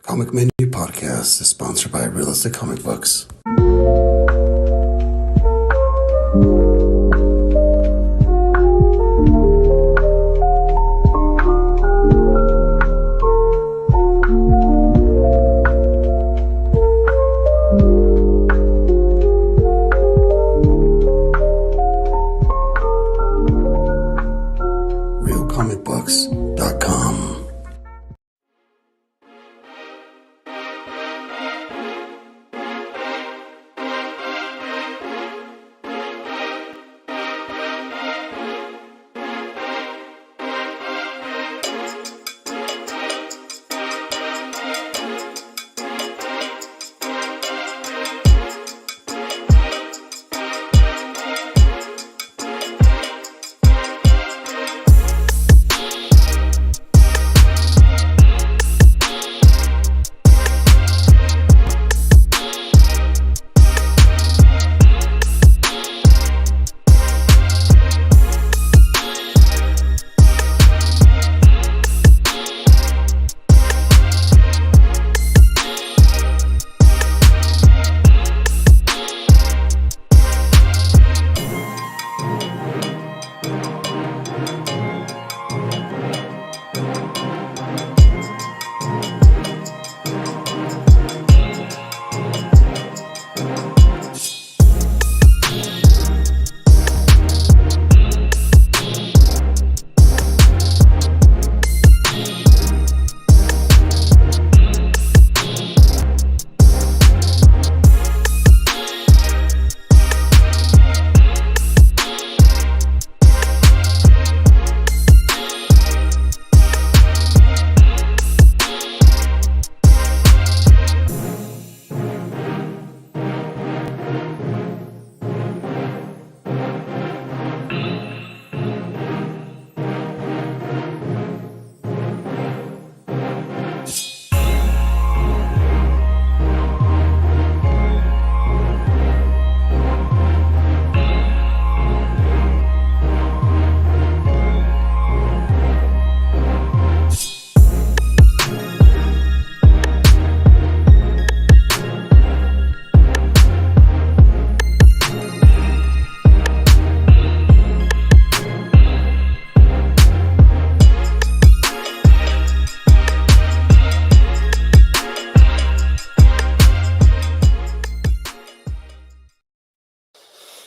Comic Menu Podcast is sponsored by Realistic Comic Books. RealComicBooks.com.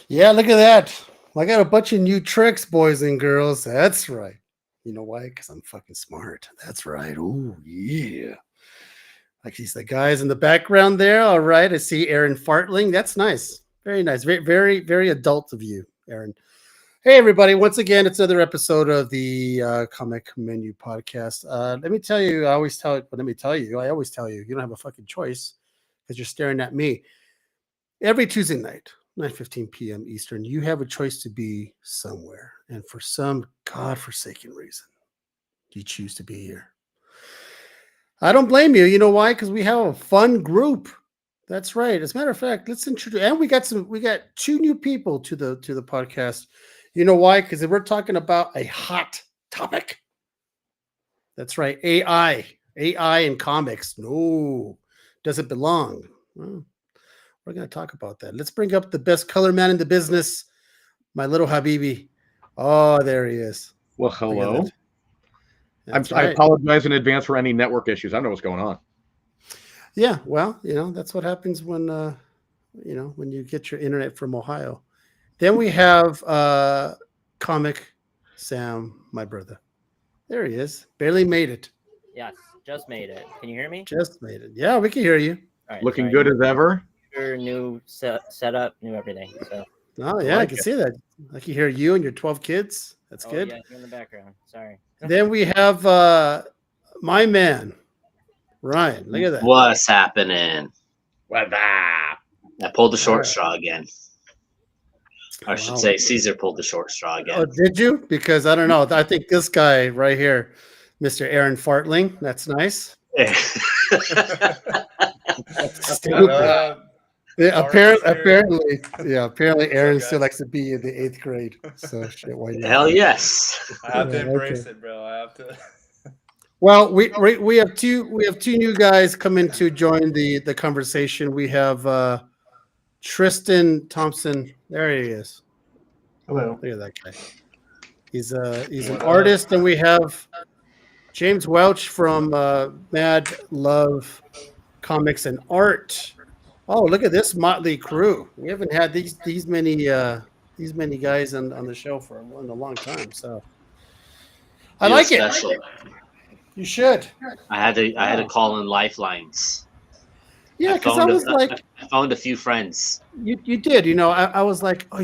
Yeah, look at that. I got a bunch of new tricks, boys and girls. That's right. You know why? Because I'm fucking smart. That's right. Oh, yeah. Like these the guys in the background there. All right. I see Aaron Fartling. That's nice. Very nice. Very, very, very adult of you, Aaron. Hey, everybody. Once again, it's another episode of the Comic Menu Podcast. Let me tell you, I always tell you, you don't have a fucking choice because you're staring at me. Every Tuesday night, 9:15 p.m. Eastern, you have a choice to be somewhere. And for some godforsaken reason, you choose to be here. I don't blame you. You know why? Because we have a fun group. That's right. As a matter of fact, let's introduce, and we got two new people to the podcast. You know why? Because we're talking about a hot topic. That's right. AI in comics. No, doesn't belong. Well, we're going to talk about that. Let's bring up the best color man in the business, my little Habibi. Oh, there he is. Well, hello. I apologize in advance for any network issues. I don't know what's going on. Yeah, well, that's what happens when when you get your internet from Ohio. Then we have Comic Sam, my brother. There he is. Barely made it. Yes, just made it. Can you hear me? Just made it. Yeah, we can hear you. All right, Looking good as ever. New setup, new everything. So. Oh yeah, I can see that. I can hear you and your 12 kids. That's good. Yeah, you're in the background. Sorry. Then we have my man, Ryan. Look at that. What's happening? What that? I pulled the short straw again. I should say Caesar pulled the short straw again. Oh, did you? Because I don't know. I think this guy right here, Mr. Aaron Fartling. That's nice. Stupid. Yeah, apparently Aaron still likes to be in the 8th grade. So shit, why not? Hell yes. I have to embrace it, bro. I have to. Well, we have two new guys coming to join the conversation. We have Tristan Thompson. There he is. Hello. Look at that guy. He's an artist, and we have James Welch from Mad Love Comics and Art. Oh, look at this motley crew. We haven't had these many guys on the show for in a long time. So I Feels like special. it. You should. I had to call in lifelines. Yeah, because I was like, I found a few friends. you did. I was like, oh,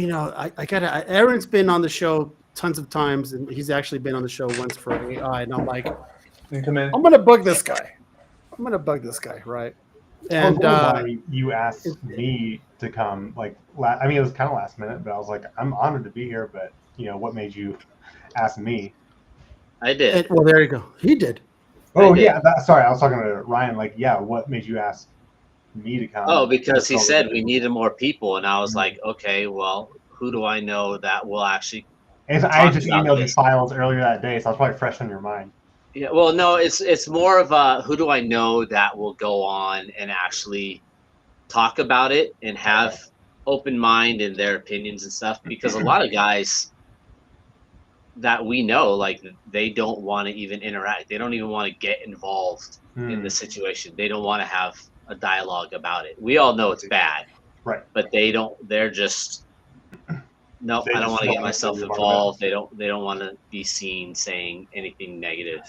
I gotta. Aaron's been on the show tons of times, and he's actually been on the show once for AI, and I'm like, You come in. I'm gonna bug this guy. Right? And Why you asked me to come? Like, I mean, it was kind of last minute, but I was like, I'm honored to be here. But what made you ask me? I did. well, there you go. He did. Oh did. yeah, sorry, I was talking to Ryan. Like, yeah, what made you ask me to come? Oh, because he said we needed more people, and I was like, okay, well, who do I know that will actually? And I just about emailed you this. files earlier that day, so I was probably fresh on your mind. Yeah, well, no, it's more of a who do I know that will go on and actually talk about it and have open mind in their opinions and stuff, because a lot of guys that we know, like, they don't want to even interact. They don't even want to get involved in the situation. They don't want to have a dialogue about it. We all know it's bad, Right. but they don't. They're just no. They I don't just want to don't get want myself to be involved. They don't want to be seen saying anything negative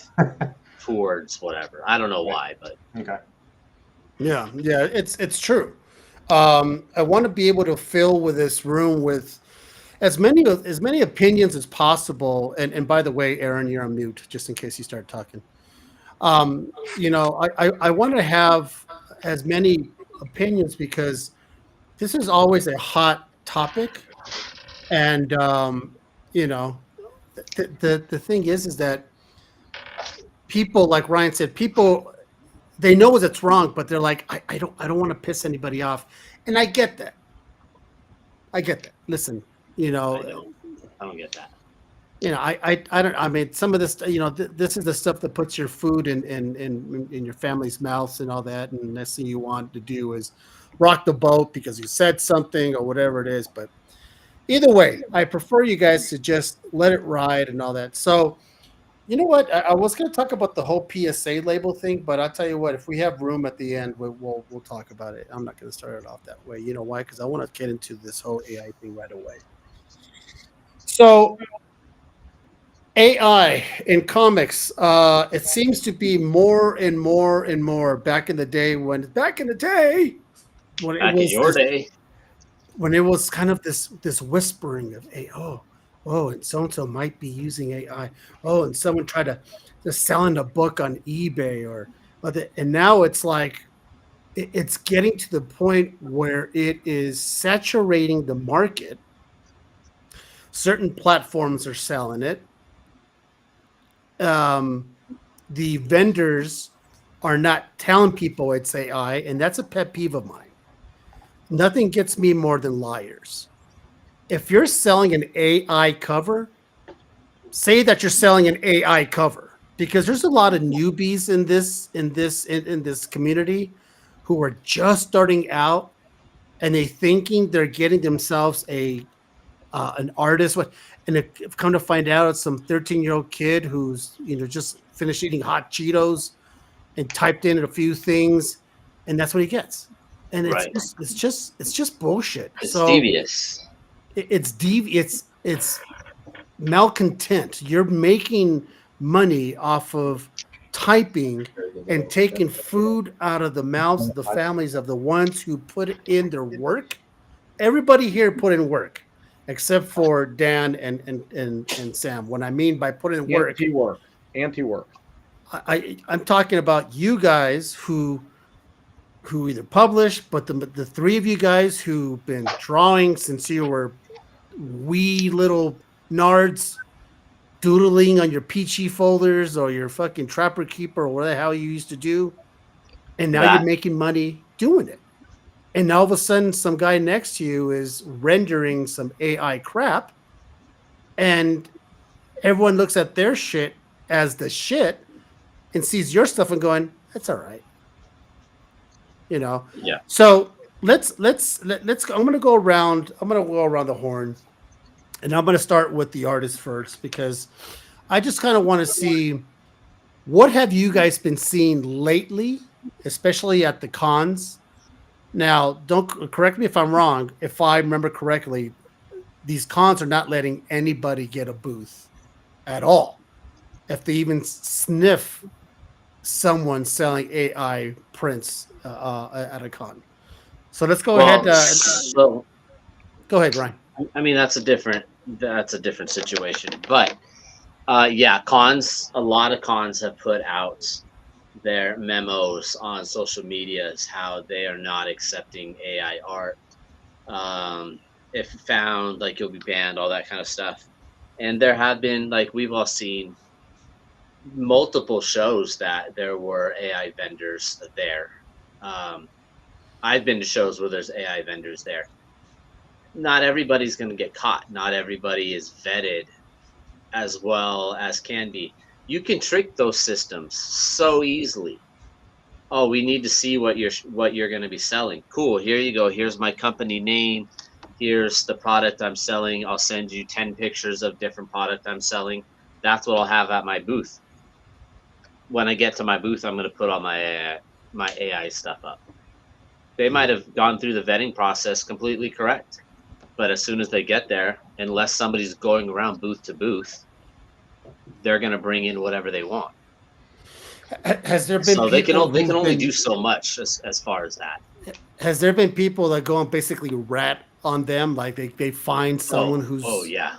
towards whatever. I don't know why, but Okay. Yeah, it's true. I want to be able to fill with this room with as many opinions as possible. And by the way, Aaron, you're on mute, just in case you start talking. I want to have as many opinions because this is always a hot topic, and the thing is that people, like Ryan said, people, they know it's wrong, but they're like, I don't want to piss anybody off, and I get that. Listen, I don't get that. I don't. I mean, some of this, this is the stuff that puts your food in your family's mouths and all that. And the next thing you want to do is rock the boat because you said something or whatever it is. But either way, I prefer you guys to just let it ride and all that. So, you know what? I was going to talk about the whole PSA label thing, but I'll tell you what. If we have room at the end, we'll talk about it. I'm not going to start it off that way. You know why? Because I want to get into this whole AI thing right away. So. AI in comics, it seems to be more and more and more. Back in the day, when it was kind of this whispering of and so and so might be using AI. Oh, and someone tried to just selling a book on eBay and now it's like it's getting to the point where it is saturating the market. Certain platforms are selling it. The vendors are not telling people it's AI, and that's a pet peeve of mine. Nothing gets me more than liars. If you're selling an AI cover, say that you're selling an AI cover, because there's a lot of newbies in this community who are just starting out, and they thinking they're getting themselves an artist. And if come to find out, it's some 13-year-old kid who's just finished eating hot Cheetos and typed in a few things, and that's what he gets. And it's just bullshit. It's so devious. It's malcontent. You're making money off of typing and taking food out of the mouths of the families of the ones who put in their work. Everybody here put in work. Except for Dan and Sam. What I mean by putting in work, anti-work. I'm talking about you guys who either publish, but the three of you guys who've been drawing since you were wee little nards, doodling on your peachy folders or your fucking Trapper Keeper or whatever the hell you used to do, and now you're making money doing it. And all of a sudden, some guy next to you is rendering some AI crap, and everyone looks at their shit as the shit, and sees your stuff and going, that's all right. You know? Yeah. So let's go. I'm gonna go around the horn, and I'm gonna start with the artist first because I just kind of want to see what have you guys been seeing lately, especially at the cons. Now, don't correct me if I'm wrong. If I remember correctly, these cons are not letting anybody get a booth at all. If they even sniff someone selling AI prints at a con. So let's go ahead. So Go ahead, Ryan. I mean, that's a different situation. But yeah, cons. A lot of cons have put out their memos on social media as how they are not accepting AI art. If found, like, you'll be banned, all that kind of stuff. And there have been, like, we've all seen multiple shows that there were AI vendors there. I've been to shows where there's AI vendors there. Not everybody's going to get caught. Not everybody is vetted as well as can be. You can trick those systems so easily. Oh, we need to see what you're going to be selling. Cool. Here you go. Here's my company name. Here's the product I'm selling. I'll send you 10 pictures of different product I'm selling. That's what I'll have at my booth. When I get to my booth, I'm going to put all my AI stuff up. They might have gone through the vetting process completely correct, but as soon as they get there, unless somebody's going around booth to booth, they're going to bring in whatever they want. Has there been so they can people only do so much as far as that. Has there been people that go and basically rat on them, like they find someone who's yeah.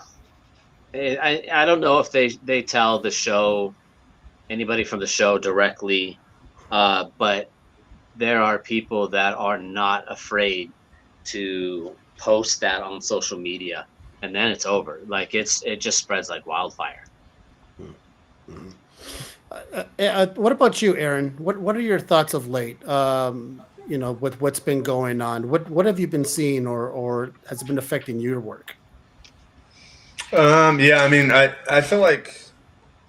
I don't know if they tell the show, anybody from the show directly, but there are people that are not afraid to post that on social media, and then it's over. Like it just spreads like wildfire. Mm-hmm. What about you, Aaron? What are your thoughts of late? You know, with what's been going on, what have you been seeing, or has it been affecting your work? Yeah, I mean, I feel like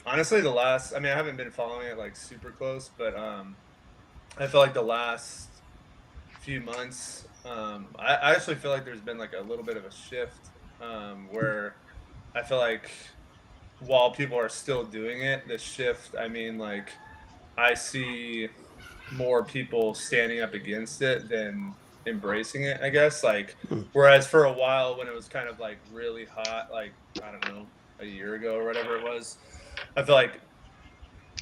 honestly I haven't been following it like super close, but I feel like the last few months, I actually feel like there's been like a little bit of a shift where I feel like while people are still doing it, the shift, I mean, like I see more people standing up against it than embracing it, I guess. Like, whereas for a while when it was kind of like really hot, like, I don't know, a year ago or whatever it was, I feel like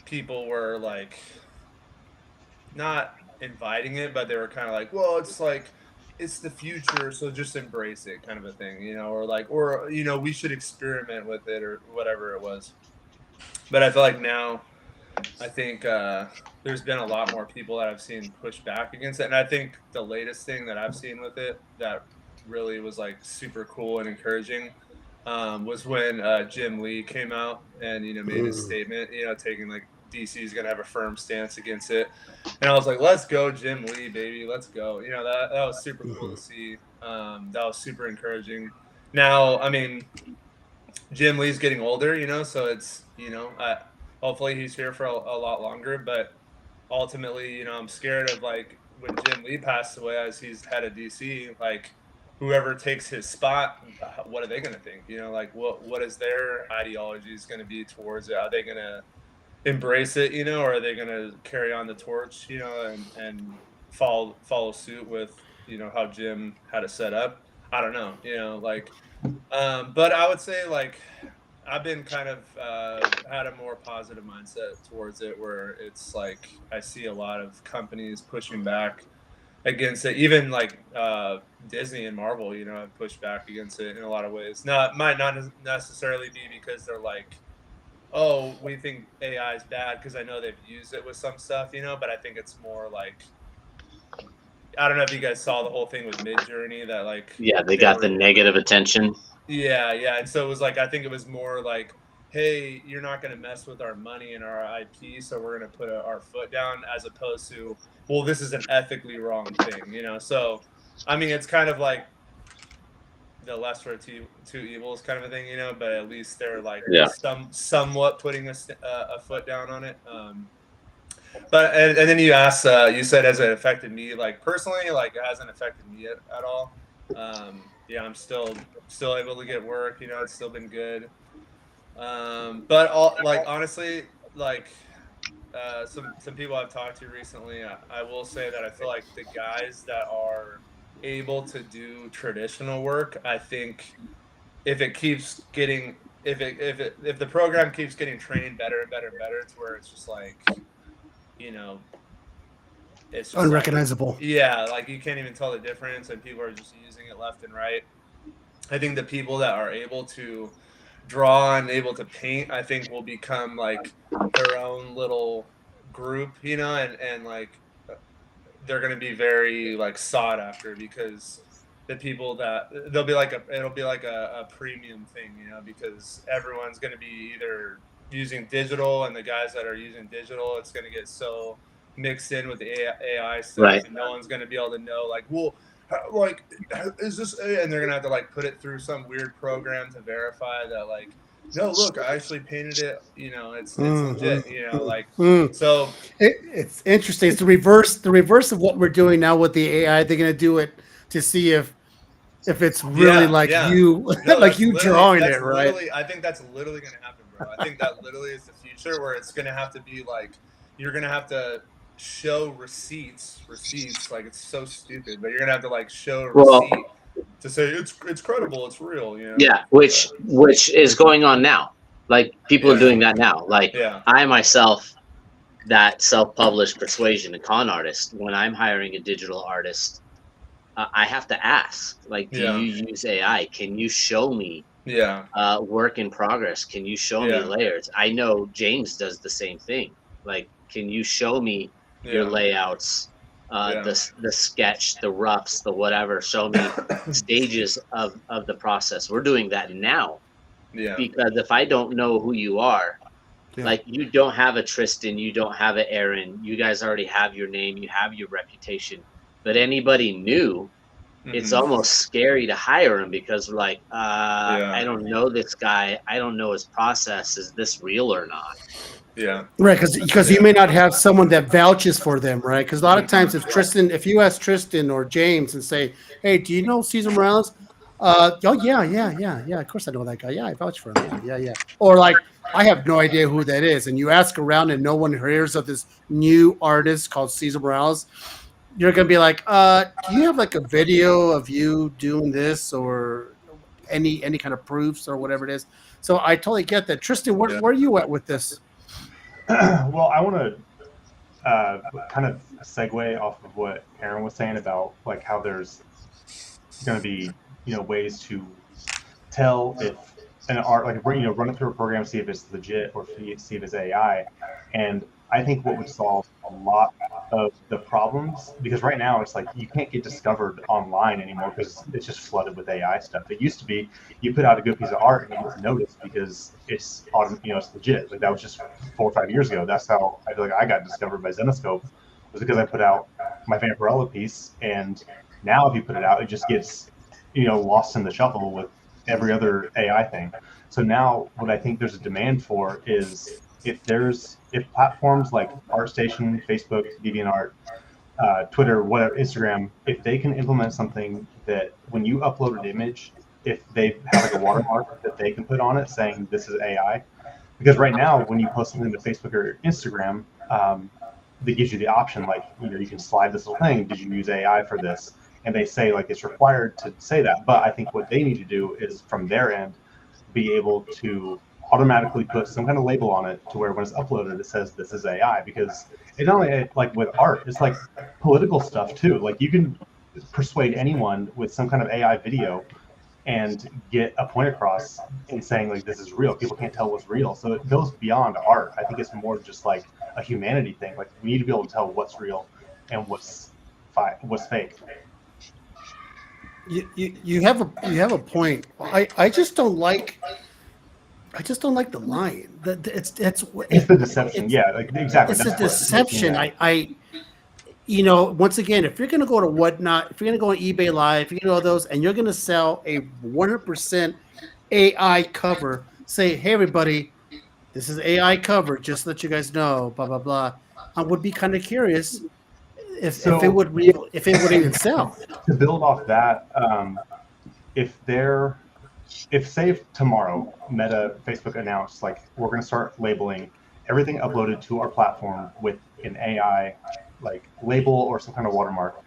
people were like not inviting it, but they were kind of like, well, it's like, it's the future, so just embrace it, kind of a thing, you know, or you know, we should experiment with it or whatever it was. But I feel like now, I think there's been a lot more people that I've seen push back against it, and I think the latest thing that I've seen with it that really was like super cool and encouraging was when Jim Lee came out and, you know, made his statement, you know, taking like DC is going to have a firm stance against it. And I was like, let's go, Jim Lee, baby. Let's go. You know, that was super cool to see. That was super encouraging. Now, I mean, Jim Lee's getting older, you know, so it's, you know, hopefully he's here for a lot longer. But ultimately, you know, I'm scared of like when Jim Lee passed away as he's head of DC, like whoever takes his spot, what are they going to think? You know, like what is their ideologies going to be towards it? Are they going to embrace it, you know, or are they going to carry on the torch, you know, and follow suit with, you know, how Jim had it set up? I don't know, you know, like, but I would say like I've been kind of had a more positive mindset towards it, where it's like I see a lot of companies pushing back against it. Even like Disney and Marvel, you know, have pushed back against it in a lot of ways. Might not necessarily be because they're like, oh, we think AI is bad, because I know they've used it with some stuff, you know, but I think it's more like, I don't know if you guys saw the whole thing with Midjourney, that like, yeah, they got the negative attention. Yeah. And so it was like, I think it was more like, hey, you're not going to mess with our money and our IP, so we're going to put our foot down, as opposed to, well, this is an ethically wrong thing, you know? So, I mean, it's kind of like the lesser of two evils kind of a thing, you know, but at least they're like somewhat putting a foot down on it. But and then you asked, you said, has it affected me? Like personally, like it hasn't affected me at all. Yeah, I'm still able to get work. You know, it's still been good. But all like honestly, like some people I've talked to recently, I will say that I feel like the guys that are able to do traditional work, I think if it keeps getting if the program keeps getting trained better and better and better to where it's just like, you know, it's just Unrecognizable. like, yeah, like you can't even tell the difference and people are just using it left and right. I think the people that are able to draw and able to paint, I think will become like their own little group, you know, and like they're going to be very like sought after because the people that it'll be like a premium thing, you know, because everyone's going to be either using digital, and the guys that are using digital, it's going to get so mixed in with the AI stuff, Right. and no one's going to be able to know like, well, like, is this A? And they're going to have to like put it through some weird program to verify that like, no, look, I actually painted it, you know, it's legit, you know, like, so It's interesting. It's the reverse of what we're doing now with the AI. They're going to do it to see if it's really you, No, like that's you literally- drawing that's it, right? literally- I think that's literally going to happen, bro. I think that literally is the future, where it's going to have to be like, you're going to have to show receipts, like it's so stupid, but you're going to have to like show a Well- receipt to say it's credible, it's real, you know? Yeah, which is going on now. Like people are doing that now. Like Yeah. I myself, that self-published persuasion and con artist, when I'm hiring a digital artist, I have to ask, like, do Yeah. you use AI? Can you show me Yeah. work in progress? Can you show Yeah. me layers? I know James does the same thing. Like, can you show me your layouts, Yeah. the sketch, the roughs, the whatever? Show me stages of the process. We're doing that now. Yeah. Because if I don't know who you are, Yeah. like you don't have a Tristan, you don't have an Aaron, you guys already have your name, you have your reputation. But anybody new, it's Mhm. almost scary to hire him because we're like, I don't know this guy, I don't know his process. Is this real or not? Yeah. Right, because you may not have someone that vouches for them, right? Because a lot of times, if you ask Tristan or James and say, "Hey, do you know Cesar Morales?" Oh yeah. Of course I know that guy. Yeah, I vouch for him. Yeah. Or like, I have no idea who that is, and you ask around and no one hears of this new artist called Cesar Morales. You're gonna be like, do you have like a video of you doing this or any kind of proofs or whatever it is? So I totally get that. Tristan, where are you at with this? Well, I want to kind of segue off of what Aaron was saying about like how there's going to be, you know, ways to tell if an art, like, you know, run it through a program, see if it's legit or see if it's AI. And I think what would solve a lot of the problems, because right now it's like you can't get discovered online anymore because it's just flooded with AI stuff. It used to be you put out a good piece of art and you get noticed because it's, you know, it's legit. Like that was just 4 or 5 years ago. That's how I feel like I got discovered by Zenoscope, was because I put out my Vampirella piece, and now if you put it out, it just gets, you know, lost in the shuffle with every other AI thing. So now what I think there's a demand for is if platforms like ArtStation, Facebook, DeviantArt, Twitter, whatever, Instagram, if they can implement something that when you upload an image, if they have like a watermark that they can put on it saying this is AI, because right now when you post something to Facebook or Instagram, that gives you the option, like, you know, you can slide this little thing. Did you use AI for this? And they say like it's required to say that. But I think what they need to do is from their end be able to automatically put some kind of label on it to where when it's uploaded it says this is AI, because it's not only like with art, it's like political stuff too. Like you can persuade anyone with some kind of AI video and get a point across in saying like this is real. People can't tell what's real. So it goes beyond art. I think it's more just like a humanity thing. Like we need to be able to tell what's real and what's fake. You have a point. I just don't like the line. It's the deception. Yeah, like exactly. It's a deception. You know, once again, if you're going to go to Whatnot, if you're going to go on eBay Live, if you're going to go to those, and you're going to sell a 100% AI cover, say, hey everybody, this is AI covered, just to let you guys know, blah blah blah. I would be kind of curious if it would even sell. To build off that, if say tomorrow Meta, Facebook announced like we're going to start labeling everything uploaded to our platform with an AI like label or some kind of watermark,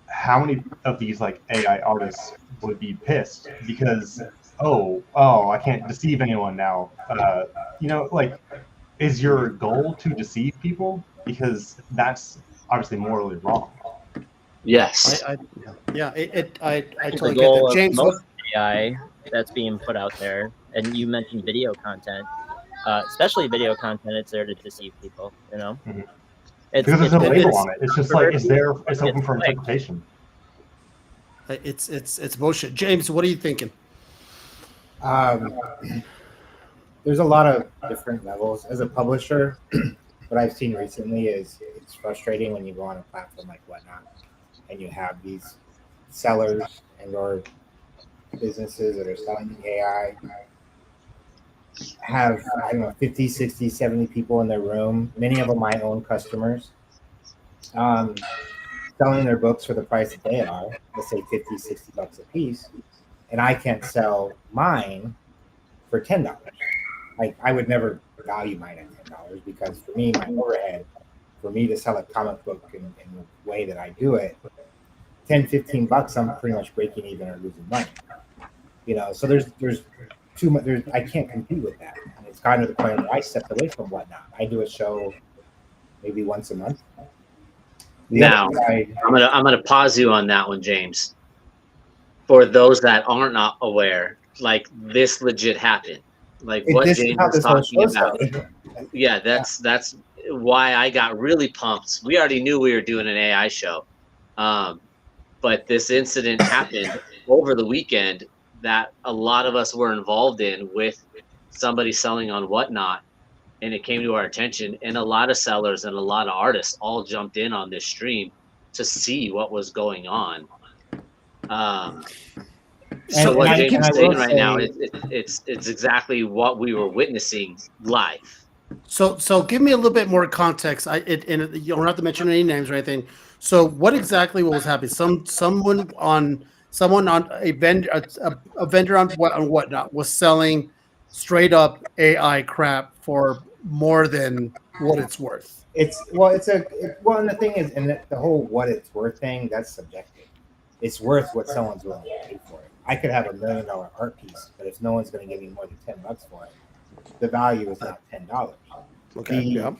how many of these like AI artists would be pissed because oh I can't deceive anyone now? Like, is your goal to deceive people? Because that's obviously morally wrong. Yes. I totally get The that. goal of James, most AI that's being put out there, and you mentioned video content, especially video content, it's there to deceive people. You know, Mhm. it's Because there's no label it's- on it. It's just like it's open for quick. interpretation. it's bullshit. James, what are you thinking? There's a lot of different levels. As a publisher, what I've seen recently is it's frustrating when you go on a platform like Whatnot and you have these sellers and or businesses that are selling AI have, I don't know, 50, 60, 70 people in their room, many of them my own customers, selling their books for the price that they are, let's say 50, 60 bucks a piece, and I can't sell mine for $10. Like, I would never value mine at $10 because for me, my overhead, for me to sell a comic book in the way that I do it, 10, 15 bucks, I'm pretty much breaking even or losing money. So there's too much. I can't compete with that. And it's gotten to the point where I stepped away from Whatnot. I do a show maybe once a month. Now, I'm gonna pause you on that one, James. For those that are not aware, like this legit happened. Like what James is talking about. Yeah, that's why I got really pumped. We already knew we were doing an AI show, but this incident happened over the weekend that a lot of us were involved in with somebody selling on Whatnot, and it came to our attention, and a lot of sellers and a lot of artists all jumped in on this stream to see what was going on. So what James is saying right now, it's exactly what we were witnessing live. So give me a little bit more context. You don't have to mention any names or anything. So what exactly was happening? Someone on a vendor on Whatnot was selling straight up AI crap for more than what it's worth. And the thing is, and the whole what it's worth thing, that's subjective. It's worth what someone's willing to pay for it. I could have $1 million art piece, but if no one's going to give me more than $10 for it, the value is not $10. Okay.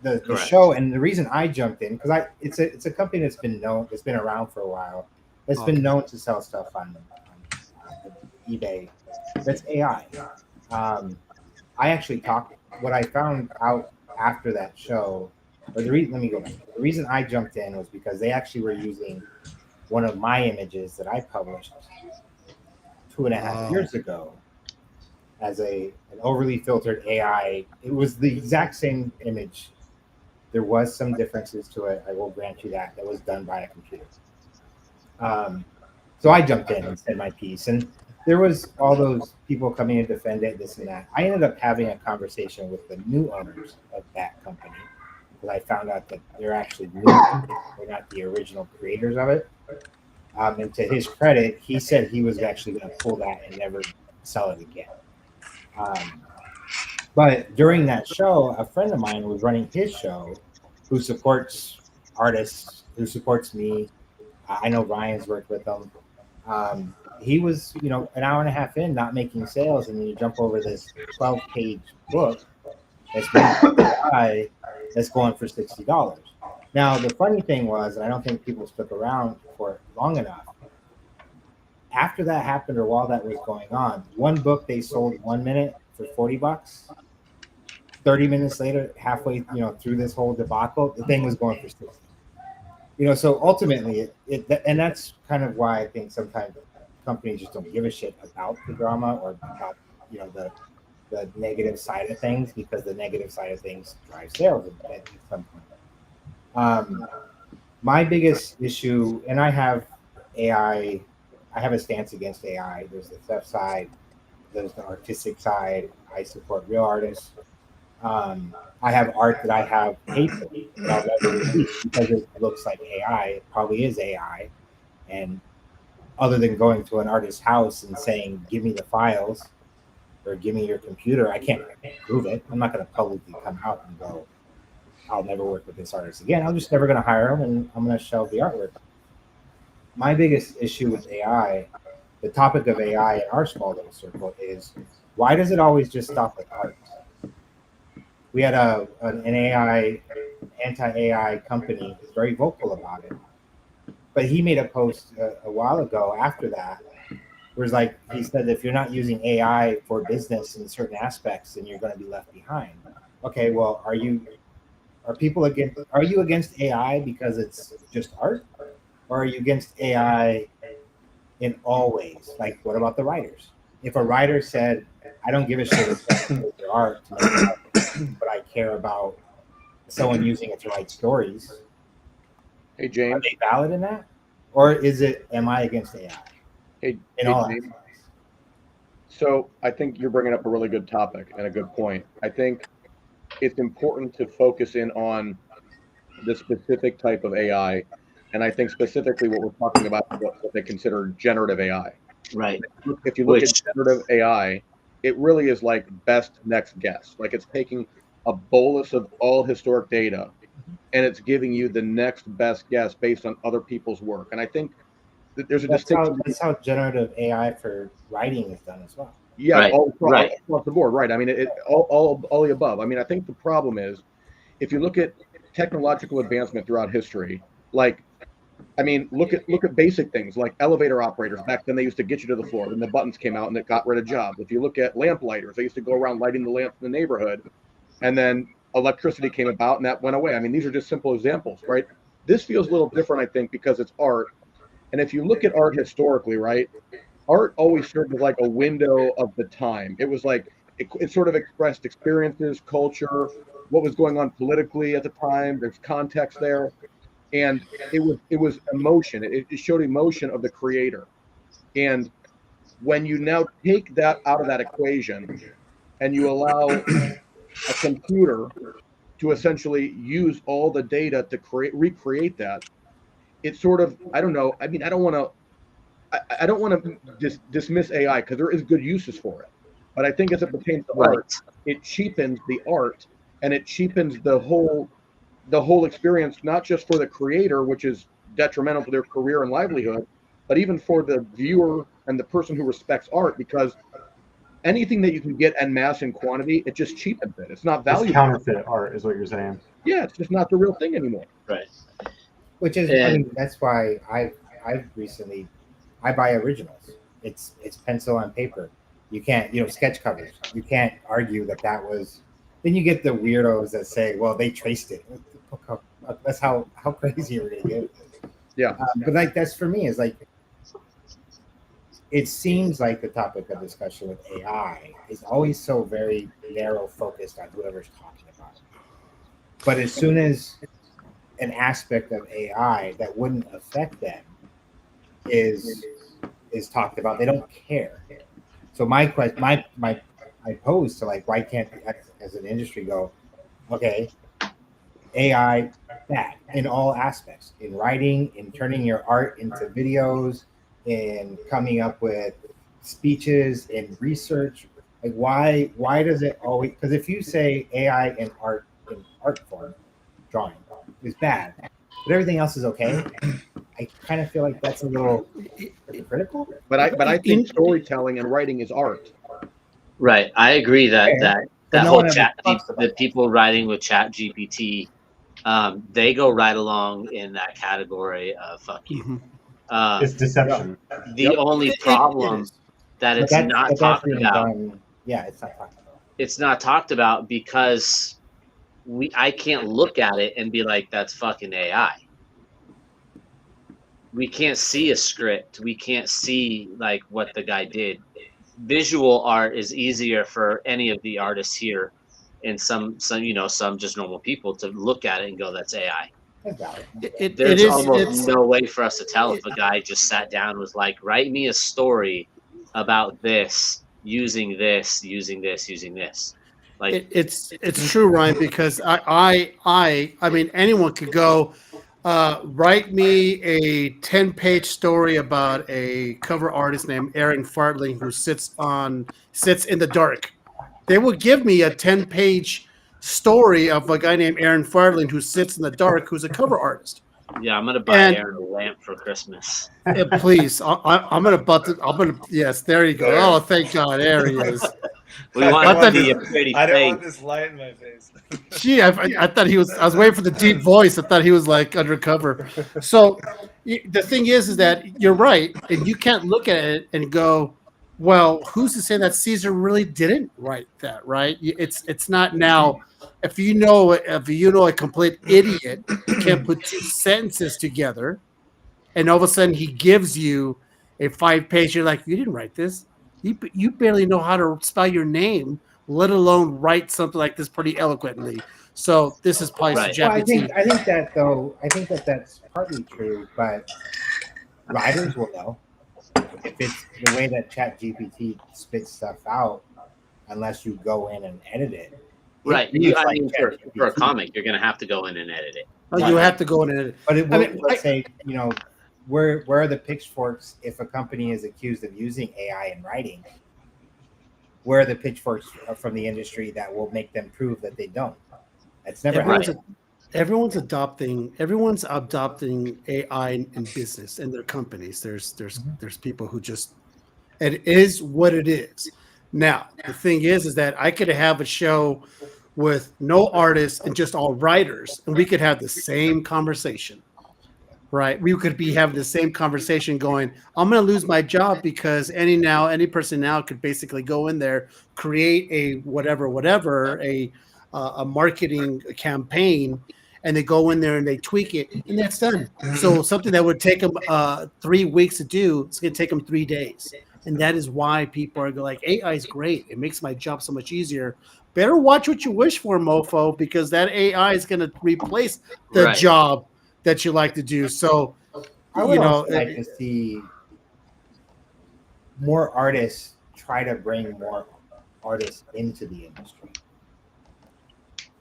The show, and the reason I jumped in because it's a company that's been around for a while. It's been known to sell stuff on eBay. That's AI. I actually what I found out after that show, let me go back. The reason I jumped in was because they actually were using one of my images that I published 2.5 years ago as an overly filtered AI. It was the exact same image. There was some differences to it. I will grant you that. That was done by a computer. So I jumped in and said my piece, and there was all those people coming to defend it, this and that. I ended up having a conversation with the new owners of that company because I found out that they're actually new. They're not the original creators of it. And to his credit, he said he was actually going to pull that and never sell it again. But during that show, a friend of mine was running his show who supports artists, who supports me. I know Ryan's worked with them. He was, an hour and a half in, not making sales, and then you jump over this 12-page book that's going for $60. Now, the funny thing was, and I don't think people stuck around for it long enough, after that happened or while that was going on, one book they sold 1 minute for $40. 30 minutes later, halfway, through this whole debacle, the thing was going for $60. So ultimately, and that's kind of why I think sometimes companies just don't give a shit about the drama or about, the negative side of things, because the negative side of things drive sales at some point. My biggest issue, and I have AI, I have a stance against AI. There's the theft side, there's the artistic side. I support real artists. I have art that I have paid for that I'll never release because it looks like AI. It probably is AI. And other than going to an artist's house and saying, "Give me the files," or "Give me your computer," I can't prove it. I'm not going to publicly come out and go, "I'll never work with this artist again." I'm just never going to hire him, and I'm going to shelve the artwork. My biggest issue with AI, the topic of AI in our small little circle, is why does it always just stop at art? We had an AI, anti-AI company who's very vocal about it. But he made a post a while ago after that, where it's like, he said, if you're not using AI for business in certain aspects, then you're going to be left behind. Okay, well, are you against AI because it's just art? Or are you against AI in all ways? Like, what about the writers? If a writer said, I don't give a shit about your art, to make art, but I care about someone using it to write stories, Hey are James. they valid in that? Or is it, am I against AI? Hey, In all James. aspects. So I think you're bringing up a really good topic and a good point. I think it's important to focus in on the specific type of AI, and I think specifically what we're talking about is what they consider generative AI. Right. If you look Which- at generative AI, it really is like best next guess. Like it's taking a bolus of all historic data and it's giving you the next best guess based on other people's work. And I think that there's a distinction. That's how generative AI for writing is done as well. Yeah, Right, all right. across the board, right? I mean, all the above. I mean, I think the problem is if you look at technological advancement throughout history, like, I mean, look at basic things like elevator operators. Back then, they used to get you to the floor, and the buttons came out, and it got rid of jobs. If you look at lamp lighters, they used to go around lighting the lamps in the neighborhood, and then electricity came about, and that went away. I mean, these are just simple examples, right? This feels a little different, I think, because it's art. And if you look at art historically, right, art always served as like a window of the time. It was like it sort of expressed experiences, culture, what was going on politically at the time. There's context there, and it was emotion. It showed emotion of the creator. And when you now take that out of that equation, and you allow a computer to essentially use all the data to recreate that, it's sort of, I don't know. I mean, I don't want to just dismiss AI because there is good uses for it. But I think as it pertains to Right. art, it cheapens the art and it cheapens the whole experience, not just for the creator, which is detrimental to their career and livelihood, but even for the viewer and the person who respects art, because anything that you can get en masse in quantity, it just cheapens it. It's not It's valuable. counterfeit art, is what you're saying. Yeah, it's just not the real thing anymore. Right. Which is, I And- mean, that's why I've recently, I buy originals. It's pencil on paper. You can't, sketch covers. You can't argue that was. Then you get the weirdos that say, well, they traced it. That's how crazy you're gonna get. Yeah. But like, that's for me, is like, it seems like the topic of discussion with AI is always so very narrow focused on whoever's talking about it. But as soon as an aspect of AI that wouldn't affect them is talked about, they don't care. So my question, I pose to, like, why can't we, as an industry, go, okay, AI bad in all aspects, in writing, in turning your art into videos, in coming up with speeches, in research. Like, why does it always? Because if you say AI in art form, drawing is bad, but everything else is okay, I kind of feel like that's a little hypocritical. But I think storytelling and writing is art. Right. I agree that Okay. that But no whole one ever chat, talks about the that. people writing with Chat GPT, they go right along in that category of fuck you. Mhm. It's deception. The only problem is. that But it's that's- not but that's talked being about. done- yeah, it's not talked about. It's not talked about because I can't look at it and be like, that's fucking AI. We can't see a script. We can't see like what the guy did. Visual art is easier for any of the artists here, and some just normal people to look at it and go, that's AI. That's valid. There's It's almost no way for us to tell if a guy just sat down and was like, write me a story about this, using this, using this, using this. Like, It's true, Ryan, because I mean anyone could go write me a 10-page story about a cover artist named Aaron Fartling who sits in the dark. They will give me a 10-page story of a guy named Aaron Fartling who sits in the dark, who's a cover artist. yeah, I'm gonna buy And- Aaron a lamp for Christmas. Please, I'm gonna. Yes, there you go. Oh, thank God, there he is. We want I it to thought- be a pretty I didn't face. want this light in my face. Gee, I thought he was. I was waiting for the deep voice. I thought he was like undercover. So the thing is that you're right, and you can't look at it and go, "Well, who's to say that Caesar really didn't write that?" Right? It's not now. If you know a complete idiot can't put two sentences together, and all of a sudden he gives you a 5-page, you're like, "You didn't write this. You barely know how to spell your name, let alone write something like this pretty eloquently." So this is probably Right. Well, ChatGPT. I think that's partly true, but writers will know if it's the way that ChatGPT spits stuff out, unless you go in and edit it. Right. It reads I like mean, for a ChatGPT. comic, you're gonna have to go in and edit it. You have to go in and But it I will, mean, let's say, where are the pitchforks if a company is accused of using AI in writing? Where are the pitchforks from the industry that will make them prove that they don't? That's never happened. everyone's adopting AI in business and their companies. There's people who just, it is what it is. Now the thing is that I could have a show with no artists and just all writers, and we could have the same conversation. Right, we could be having the same conversation going, I'm going to lose my job because any person now could basically go in there, create a whatever, a marketing campaign, and they go in there and they tweak it, and that's done. So something that would take them 3 weeks to do, it's going to take them 3 days. And that is why people are like, AI is great. It makes my job so much easier. Better watch what you wish for, mofo, because that AI is going to replace the Right. job that you like to do. So, I would also like to see more artists try to bring more artists into the industry.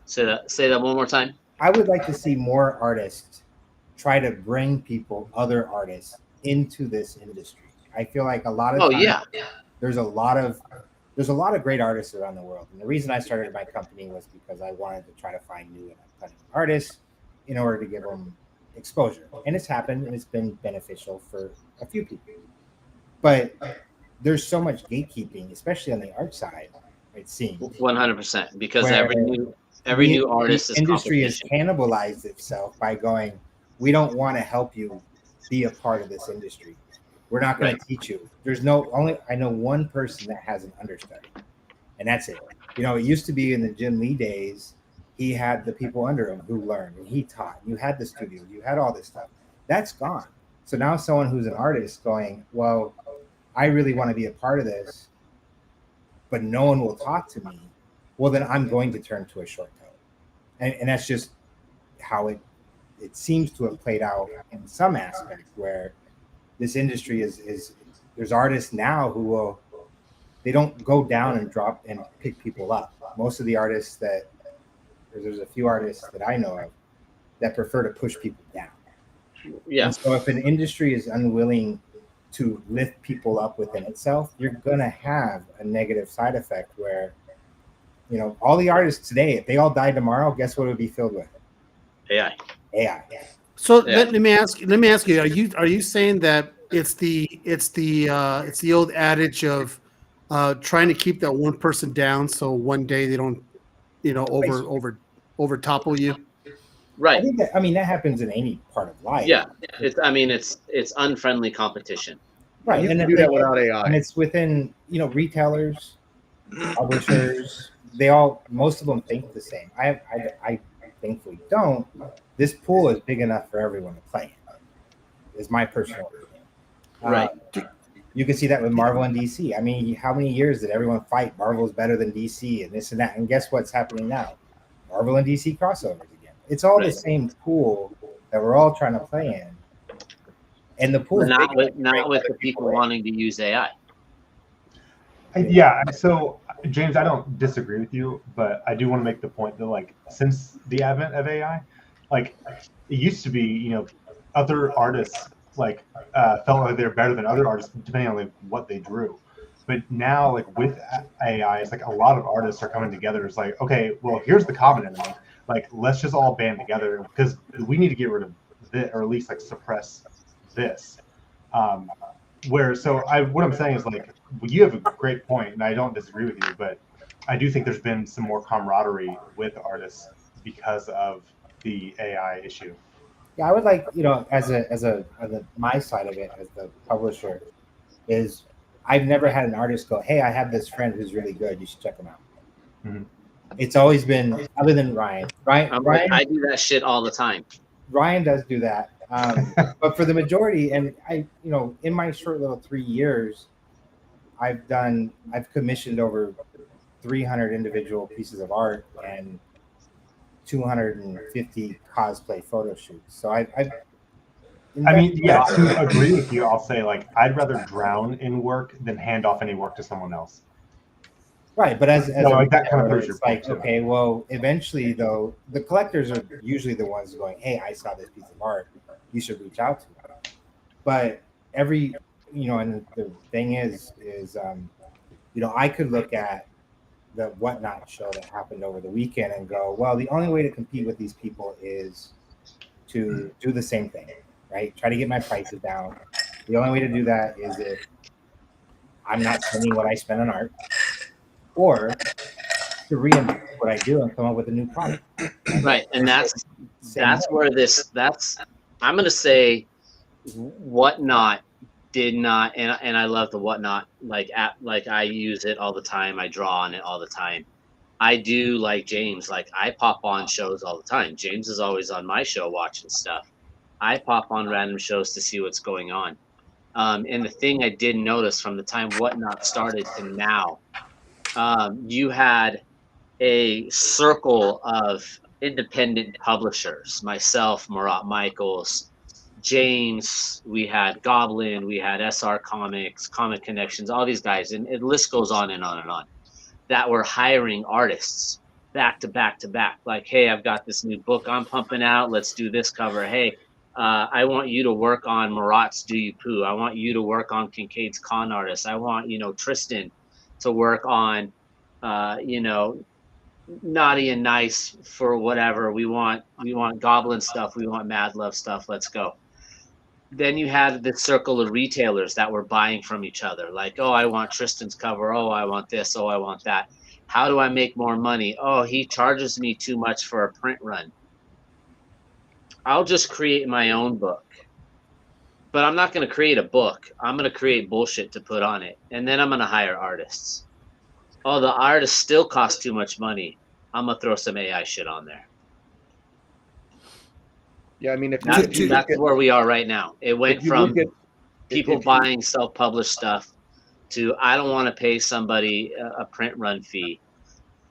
Say that one more time. I would like to see more artists try to bring other artists into this industry. I feel like a lot of times there's a lot of great artists around the world. And the reason I started my company was because I wanted to try to find new and upcoming artists in order to give them exposure. And it's happened, and it's been beneficial for a few people. But there's so much gatekeeping, especially on the art side, it seems. 100%, because Where every new artist is industry has competition. cannibalized itself by going, we don't want to help you be a part of this industry. We're not going to teach you. I know one person that has an understudy, and that's it. It used to be in the Jim Lee days, he had the people under him who learned, and he taught. You had the studio, you had all this stuff. That's gone. So now someone who's an artist going, well, I really want to be a part of this, but no one will talk to me. Well, then I'm going to turn to a short code. And that's just how it seems to have played out in some aspects, where this industry is there's artists now who they don't go down and drop and pick people up. Most of the artists there's a few artists that I know of that prefer to push people down. Yeah. And so if an industry is unwilling to lift people up within itself, you're going to have a negative side effect where, all the artists today, if they all died tomorrow, guess what it would be filled with? AI. AI. So let me ask you: Are you saying that it's the old adage of trying to keep that one person down so one day they don't over topple you? Right. That happens in any part of life. Yeah. It's unfriendly competition. Right. You And can do that without and AI. it's within, retailers, publishers, most of them think the same. I thankfully don't. This pool is big enough for everyone to play in, is my personal opinion. Right. You can see that with Marvel and DC. I mean, how many years did everyone fight Marvel's better than DC and this and that? And guess what's happening now? Marvel and DC crossovers again. It's all the same pool that we're all trying to play in. And the pool Not with the people wanting to use AI. Yeah. So James, I don't disagree with you, but I do want to make the point that like since the advent of AI, like it used to be, you know, other artists like felt like they're better than other artists depending on like what they drew. But now, like with AI, it's like a lot of artists are coming together. It's like, okay, well, here's the common enemy. Like, let's just all band together because we need to get rid of this, or at least like suppress this. What I'm saying is like, you have a great point, and I don't disagree with you, but I do think there's been some more camaraderie with artists because of the AI issue. Yeah, I would like, you know, as my side of it as the publisher is I've never had an artist go, "Hey, I have this friend who's really good. You should check him out." Mhm. It's always been, other than Ryan. Ryan, I do that shit all the time. Ryan does do that, but for the majority, and I, you know, in my short little 3 years, I've commissioned over 300 individual pieces of art and 250 cosplay photo shoots. So I mean, yeah, to agree with you, I'll say like I'd rather drown in work than hand off any work to someone else. Right, but as like that kind of proves your like, point, okay, well, eventually though, the collectors are usually the ones going, "Hey, I saw this piece of art. You should reach out to them." But every, you know, and the thing is, you know, I could look at the Whatnot show that happened over the weekend and go, well, the only way to compete with these people is to do the same thing, right? Try to get my prices down. The only way to do that is if I'm not spending what I spend on art, or to reinvent what I do and come up with a new product. Right, and that's where I'm going to say Whatnot did not, and I love the Whatnot like app, like I use it all the time. I draw on it all the time. I do like James, like I pop on shows all the time. James is always on my show watching stuff. I pop on random shows to see what's going on. And the thing I did notice from the time Whatnot started to now, you had a circle of independent publishers, myself, Marat Michaels, James, we had Goblin, we had SR Comics, Comic Connections, all these guys, and the list goes on and on and on, that were hiring artists back to back to back. Like, hey, I've got this new book I'm pumping out. Let's do this cover. Hey, I want you to work on Marat's Do You Poo. I want you to work on Kincaid's Con Artist. I want, you know, Tristan to work on, you know, Naughty and Nice for whatever. We want Goblin stuff. We want Mad Love stuff. Let's go. Then you had this circle of retailers that were buying from each other. Like, oh, I want Tristan's cover. Oh, I want this. Oh, I want that. How do I make more money? Oh, he charges me too much for a print run. I'll just create my own book. But I'm not going to create a book. I'm going to create bullshit to put on it. And then I'm going to hire artists. Oh, the artists still cost too much money. I'm going to throw some AI shit on there. Yeah, I mean, that's where we are right now. It went from people buying self-published stuff to I don't want to pay somebody a print run fee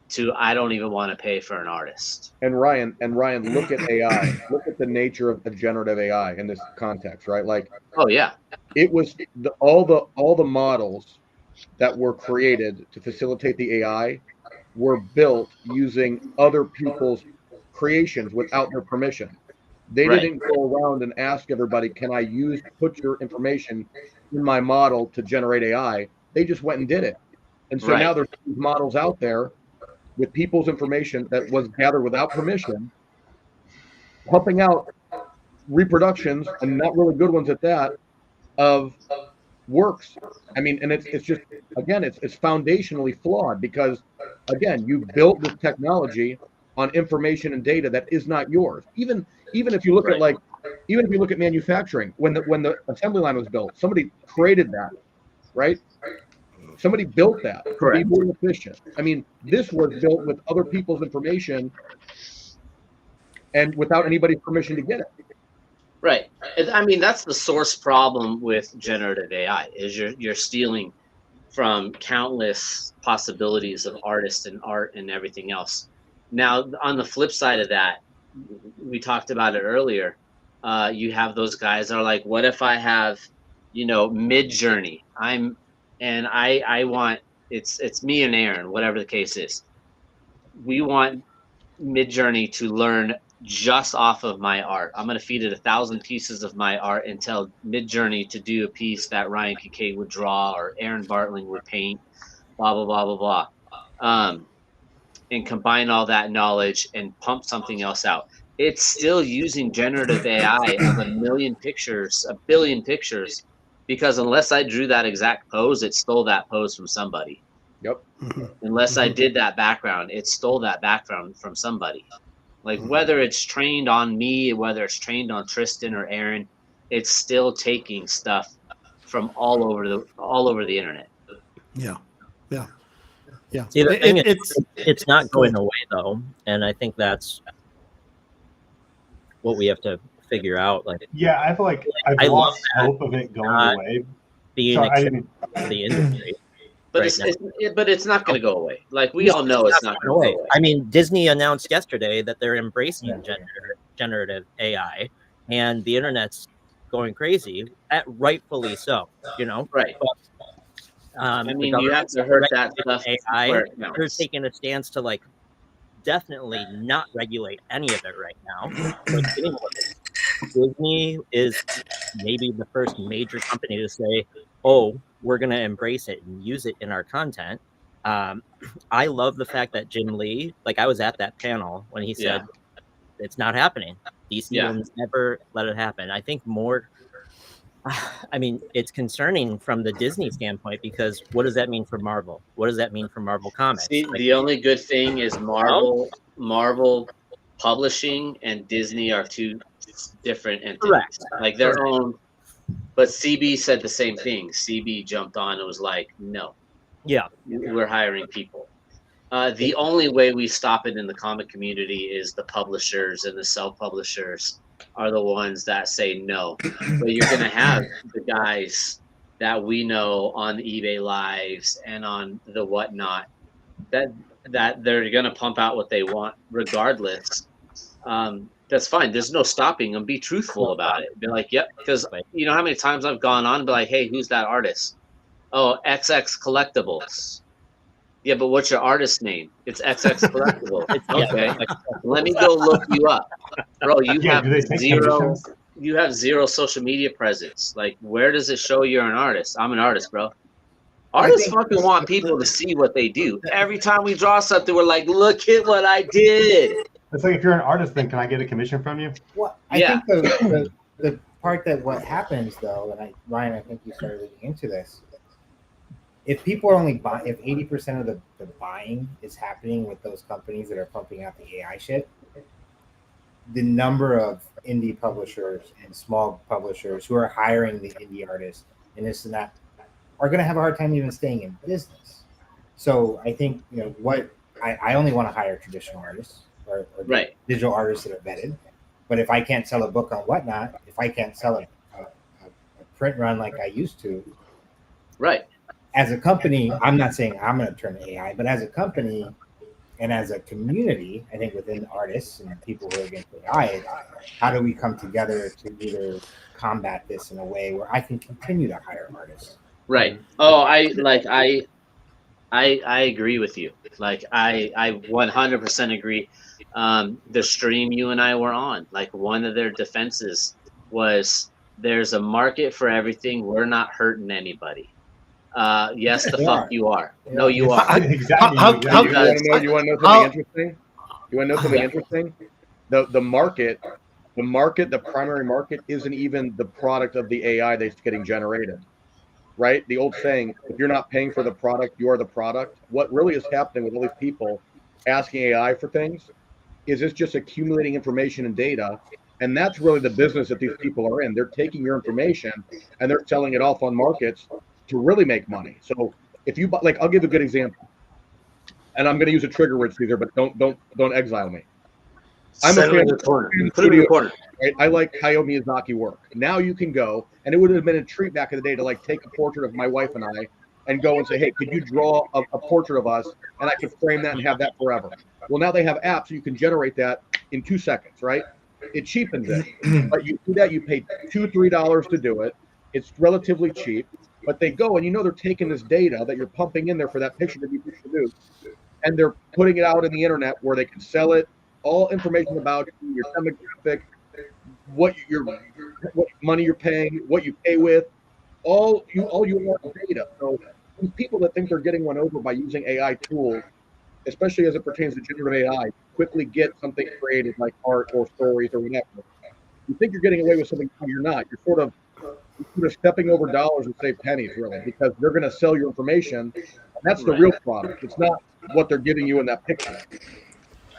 to I don't even want to pay for an artist. And Ryan, look at AI. Look at the nature of the generative AI in this context, right? Like, oh yeah, it was all the models that were created to facilitate the AI were built using other people's creations without their permission. They didn't go around and ask everybody, can I put your information in my model to generate AI? They just went and did it. And so now there's these models out there with people's information that was gathered without permission, pumping out reproductions, and not really good ones at that, of works. I mean, and it's just, again, it's foundationally flawed because, again, you built this technology on information and data that is not yours. Even if you look at even if you look at manufacturing, when the assembly line was built, somebody created that, right? Somebody built that to be more efficient. I mean, this was built with other people's information and without anybody's permission to get it. Right. I mean, that's the source problem with generative AI is you're stealing from countless possibilities of artists and art and everything else. Now, on the flip side of that, we talked about it earlier. You have those guys that are like, what if I have, you know, Mid-Journey? I want it's me and Aaron, whatever the case is. We want Midjourney to learn just off of my art. I'm going to feed it 1,000 pieces of my art and tell Midjourney to do a piece that Ryan Kincaid would draw or Aaron Bartling would paint, blah, blah, blah, blah, blah. And combine all that knowledge and pump something else out. It's still using generative AI of 1 million pictures, 1 billion pictures, because unless I drew that exact pose, it stole that pose from somebody. Yep. Unless I did that background, it stole that background from somebody. Like whether it's trained on me, whether it's trained on Tristan or Aaron, it's still taking stuff from all over the internet. Yeah. See, the thing is, it's not going away though, and I think that's what we have to figure out. Like, Yeah, I feel like I've I love lost that. hope of it going Not away. being Sorry, I accepted didn't- by the industry. But Right it's not going to go away. Like we all know it's not going to go away. I mean, Disney announced yesterday that they're embracing generative AI, and the internet's going crazy, rightfully so. You know, Right. I the mean, you have government's to hurt that regulating stuff AI. where it They're counts. taking a stance to like definitely not regulate any of it right now. Like, Disney is maybe the first major company to say, "Oh, we're going to embrace it and use it in our content." I love the fact that Jim Lee, like I was at that panel when he said, "It's not happening. DC will never let it happen." I think more. I mean, it's concerning from the Disney standpoint because what does that mean for Marvel? What does that mean for Marvel Comics? See, Like, the only good thing is Marvel Publishing and Disney are two different entities. Correct. Like their own. But CB said the same thing. CB jumped on and was like, "No, yeah, we're hiring people." The only way we stop it in the comic community is the publishers and the self-publishers are the ones that say no. But you're going to have the guys that we know on eBay Lives and on the whatnot that they're going to pump out what they want regardless. That's fine. There's no stopping them. Be truthful about it. Be like, yep. Because you know how many times I've gone on and be like, hey, who's that artist? Oh, XX Collectibles. Yeah, but what's your artist name? It's XX Collectibles. Okay. Let me go look you up. Bro, you Yeah, do they take commissions? you have zero social media presence. Like, where does it show you're an artist? I'm an artist, bro. Artists fucking want people to see what they do. Every time we draw something, we're like, look at what I did. It's like if you're an artist, then can I get a commission from you? Well, I Yeah. think the part that what happens though, and Ryan, I think you started leading into this. If people are only buying, if 80% of the buying is happening with those companies that are pumping out the AI shit, the number of indie publishers and small publishers who are hiring the indie artists and this and that are going to have a hard time even staying in business. So I think, you know, what I only want to hire traditional artists or Right. digital artists that are vetted. But if I can't sell a book on Whatnot, if I can't sell a print run like I used to, Right. as a company, I'm not saying I'm going to turn to AI, but as a company and as a community, I think within artists and people who are against AI, how do we come together to either combat this in a way where I can continue to hire artists? Right. Oh, I agree with you. Like I 100% agree. The stream you and I were on, like one of their defenses was there's a market for everything. We're not hurting anybody. Yes, the fuck you are. No, you are. Exactly. How- exactly. You want to know something interesting? You want to know something interesting? The market, the primary market isn't even the product of the AI that's getting generated. Right? The old saying, if you're not paying for the product, you're the product. What really is happening with all these people asking AI for things is it's just accumulating information and data. And that's really the business that these people are in. They're taking your information and they're selling it off on markets to really make money. So if you buy, like, I'll give a good example. And I'm going to use a trigger word, Caesar, but don't exile me. I'm a Set it fan in the of corner. Studio Put it in the corner. Right? I like Hayao Miyazaki work. Now you can go, and it would have been a treat back in the day to like take a portrait of my wife and I and go and say, hey, could you draw a portrait of us? And I could frame that and have that forever. Well, now they have apps, so you can generate that in 2 seconds, right? It cheapens it. But you do that, you pay $2-3 to do it. It's relatively cheap. But they go and they're taking this data that you're pumping in there for that picture to be produced, and they're putting it out in the internet where they can sell it, all information about you, your demographic, what money you're paying, what you pay with, all you want data. So these people that think they're getting one over by using AI tools, especially as it pertains to generative AI, quickly get something created like art or stories or whatever. You think you're getting away with something, you're not. You're sort of stepping over dollars and save pennies, really, because they're going to sell your information. That's the real product. It's not what they're giving you in that picture.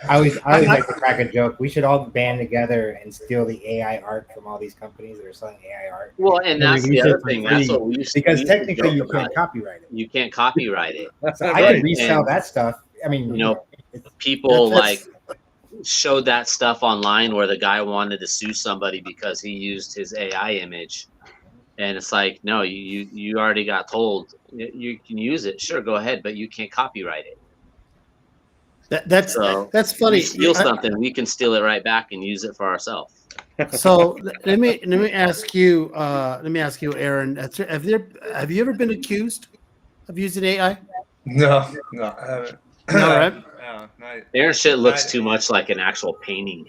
I always like to crack a joke. We should all band together and steal the AI art from all these companies that are selling AI art. Well, and that's the other thing. That's what we used to, because technically you can't copyright it. You can't copyright it. So I can resell that stuff. I mean, people like showed that stuff online where the guy wanted to sue somebody because he used his AI image. And it's like, no, you already got told you can use it. Sure, go ahead, but you can't copyright it. That's funny. You steal something, we can steal it right back and use it for ourselves. So let me ask you, Aaron. Have you ever been accused of using AI? No, I haven't. No, right? No, not. Aaron shit looks too much like an actual painting.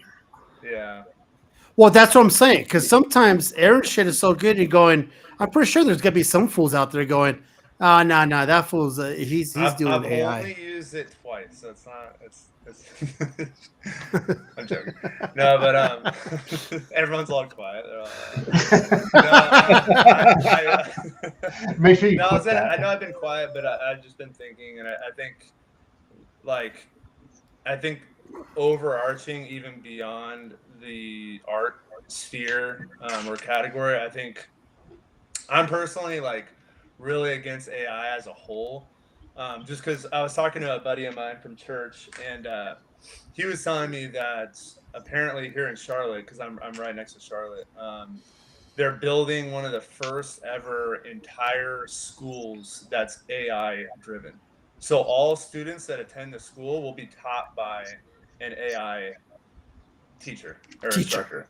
Yeah. Well, that's what I'm saying. Because sometimes Aaron shit is so good, you're going. I'm pretty sure there's gonna be some fools out there going, "Oh, no, that fool's he's doing I've AI." only used it twice, so it's not. It's I'm joking. No, but everyone's all quiet. Make sure you. No, I know I've been quiet, but I've just been thinking, and I think overarching, even beyond the art sphere or category, I think I'm personally really against AI as a whole. Just because I was talking to a buddy of mine from church, and he was telling me that apparently here in Charlotte, because I'm right next to Charlotte, they're building one of the first ever entire schools that's AI driven. So all students that attend the school will be taught by an AI teacher or instructor.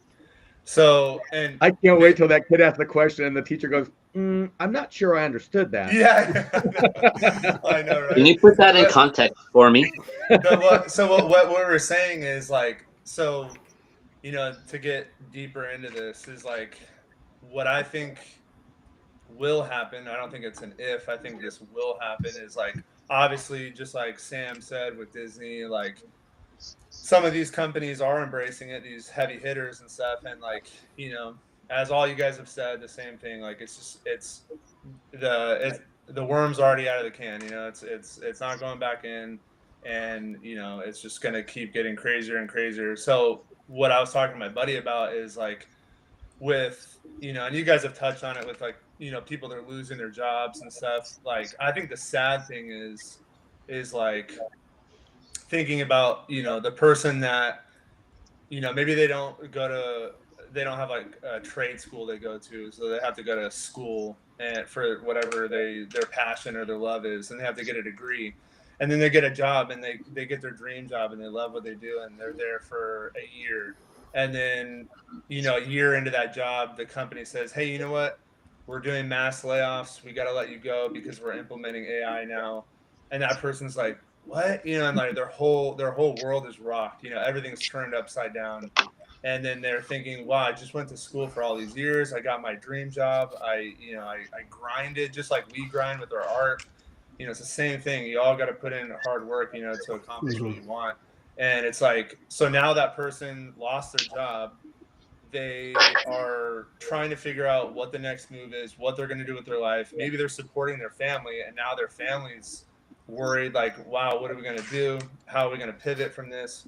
So, and I can't wait till that kid asks the question and the teacher goes, I'm not sure I understood that. Yeah, I know, right? Can you put that in context for me? What we're saying is to get deeper into this is what I think will happen. I don't think it's an if. I think this will happen. Is obviously, just like Sam said with Disney, some of these companies are embracing it, these heavy hitters and stuff, and as all you guys have said, the same thing. It's the worm's already out of the can. It's not going back in, and it's just gonna keep getting crazier and crazier. So what I was talking to my buddy about is with and you guys have touched on it with people that are losing their jobs and stuff. I think the sad thing is thinking about the person that maybe they don't have a trade school they go to, so they have to go to school and for whatever their passion or their love is, and they have to get a degree, and then they get a job and they get their dream job and they love what they do, and they're there for a year, and then a year into that job the company says, hey, you know what, we're doing mass layoffs, we got to let you go because we're implementing AI now. And that person's like, what? And their whole world is rocked. Everything's turned upside down. And then they're thinking, wow, I just went to school for all these years. I got my dream job. I grinded just like we grind with our art. It's the same thing. You all got to put in hard work, to accomplish what you want. And it's so now that person lost their job. They are trying to figure out what the next move is, what they're going to do with their life. Maybe they're supporting their family, and now their family's worried, wow, what are we going to do? How are we going to pivot from this?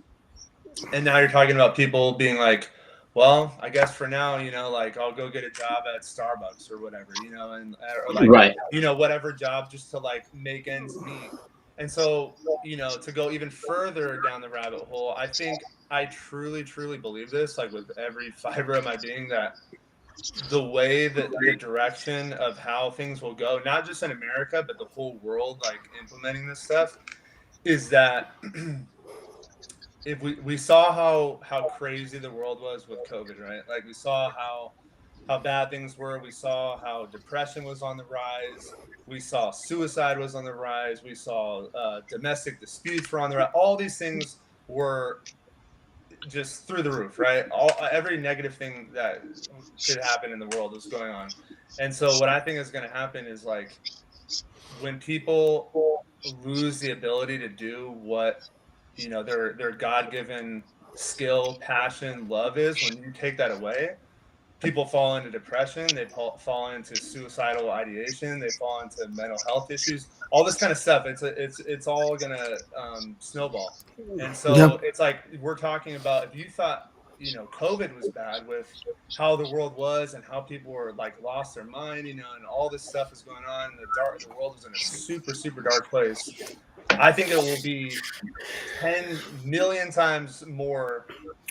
And now you're talking about people being well, I guess for now, I'll go get a job at Starbucks or whatever, right. Whatever job just to make ends meet. And so, to go even further down the rabbit hole, I think I truly, truly believe this, with every fiber of my being, that the way that the direction of how things will go, not just in America, but the whole world, implementing this stuff, is that if we saw how crazy the world was with COVID, right? We saw how how bad things were. We saw how depression was on the rise. We saw suicide was on the rise. We saw domestic disputes were on the rise. All these things were just through the roof, right? Every negative thing that could happen in the world is going on. And so what I think is going to happen is like when people lose the ability to do what, you know, their God-given skill, passion, love is, when you take that away, people fall into depression, they fall into suicidal ideation, they fall into mental health issues, all this kind of stuff. It's all gonna snowball. And so it's like we're talking about, if you thought, you know, COVID was bad with how the world was and how people were like lost their mind, you know, and all this stuff is going on, the world was in a super, super dark place. I think it will be 10 million times more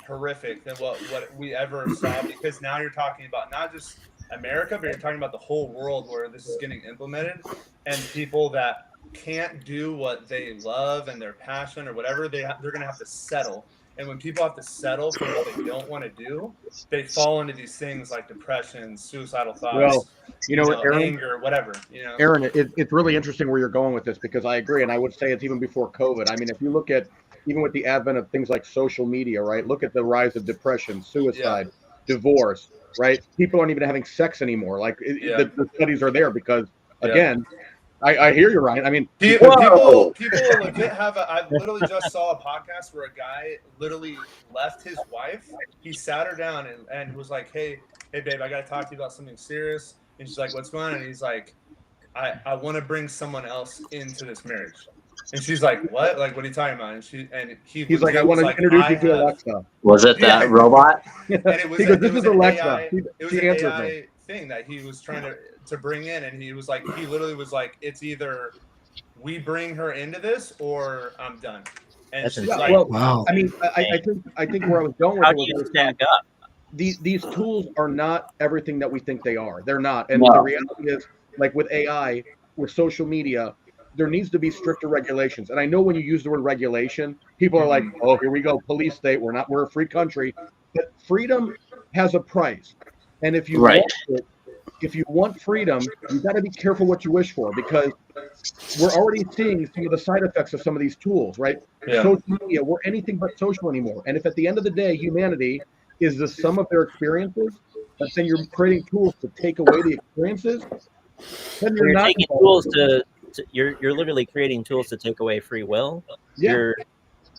horrific than what we ever saw, because now you're talking about not just America, but you're talking about the whole world where this is getting implemented, and people that can't do what they love and their passion or whatever, they're going to have to settle. And when people have to settle for what they don't want to do, they fall into these things like depression, suicidal thoughts, Well, you know, Aaron, anger, whatever. You know, Aaron, it's really interesting where you're going with this, because I agree, and I would say it's even before COVID. I mean, if you look at even with the advent of things like social media, right? Look at the rise of depression, suicide, divorce, right? People aren't even having sex anymore. Like the studies are there because, again, I hear you, Ryan. I mean, people legit have I literally just saw a podcast where a guy literally left his wife. He sat her down and was like, hey, babe, I got to talk to you about something serious. And she's like, what's going on? And he's like, I want to bring someone else into this marriage. And she's like, what? Like, what are you talking about? And he's like, I want to introduce you to Alexa. Was it that robot? And it was, this is Alexa. It was an AI thing that he was trying to bring in, and he was like, he literally was like, it's either we bring her into this or I'm done. And she's like, wow. I mean, I think where I was going with How it do you was stack up? these tools are not everything that we think they are. They're not. And the reality is, like with AI, with social media, there needs to be stricter regulations. And I know when you use the word regulation, people are like, oh, here we go, police state. We're a free country. But freedom has a price. And if you want freedom, you got to be careful what you wish for, because we're already seeing some of the side effects of some of these tools, right? Social media, we're anything but social anymore. And if at the end of the day, humanity is the sum of their experiences, but then you're creating tools to take away the experiences, then you're not taking tools to you're literally creating tools to take away free will. You're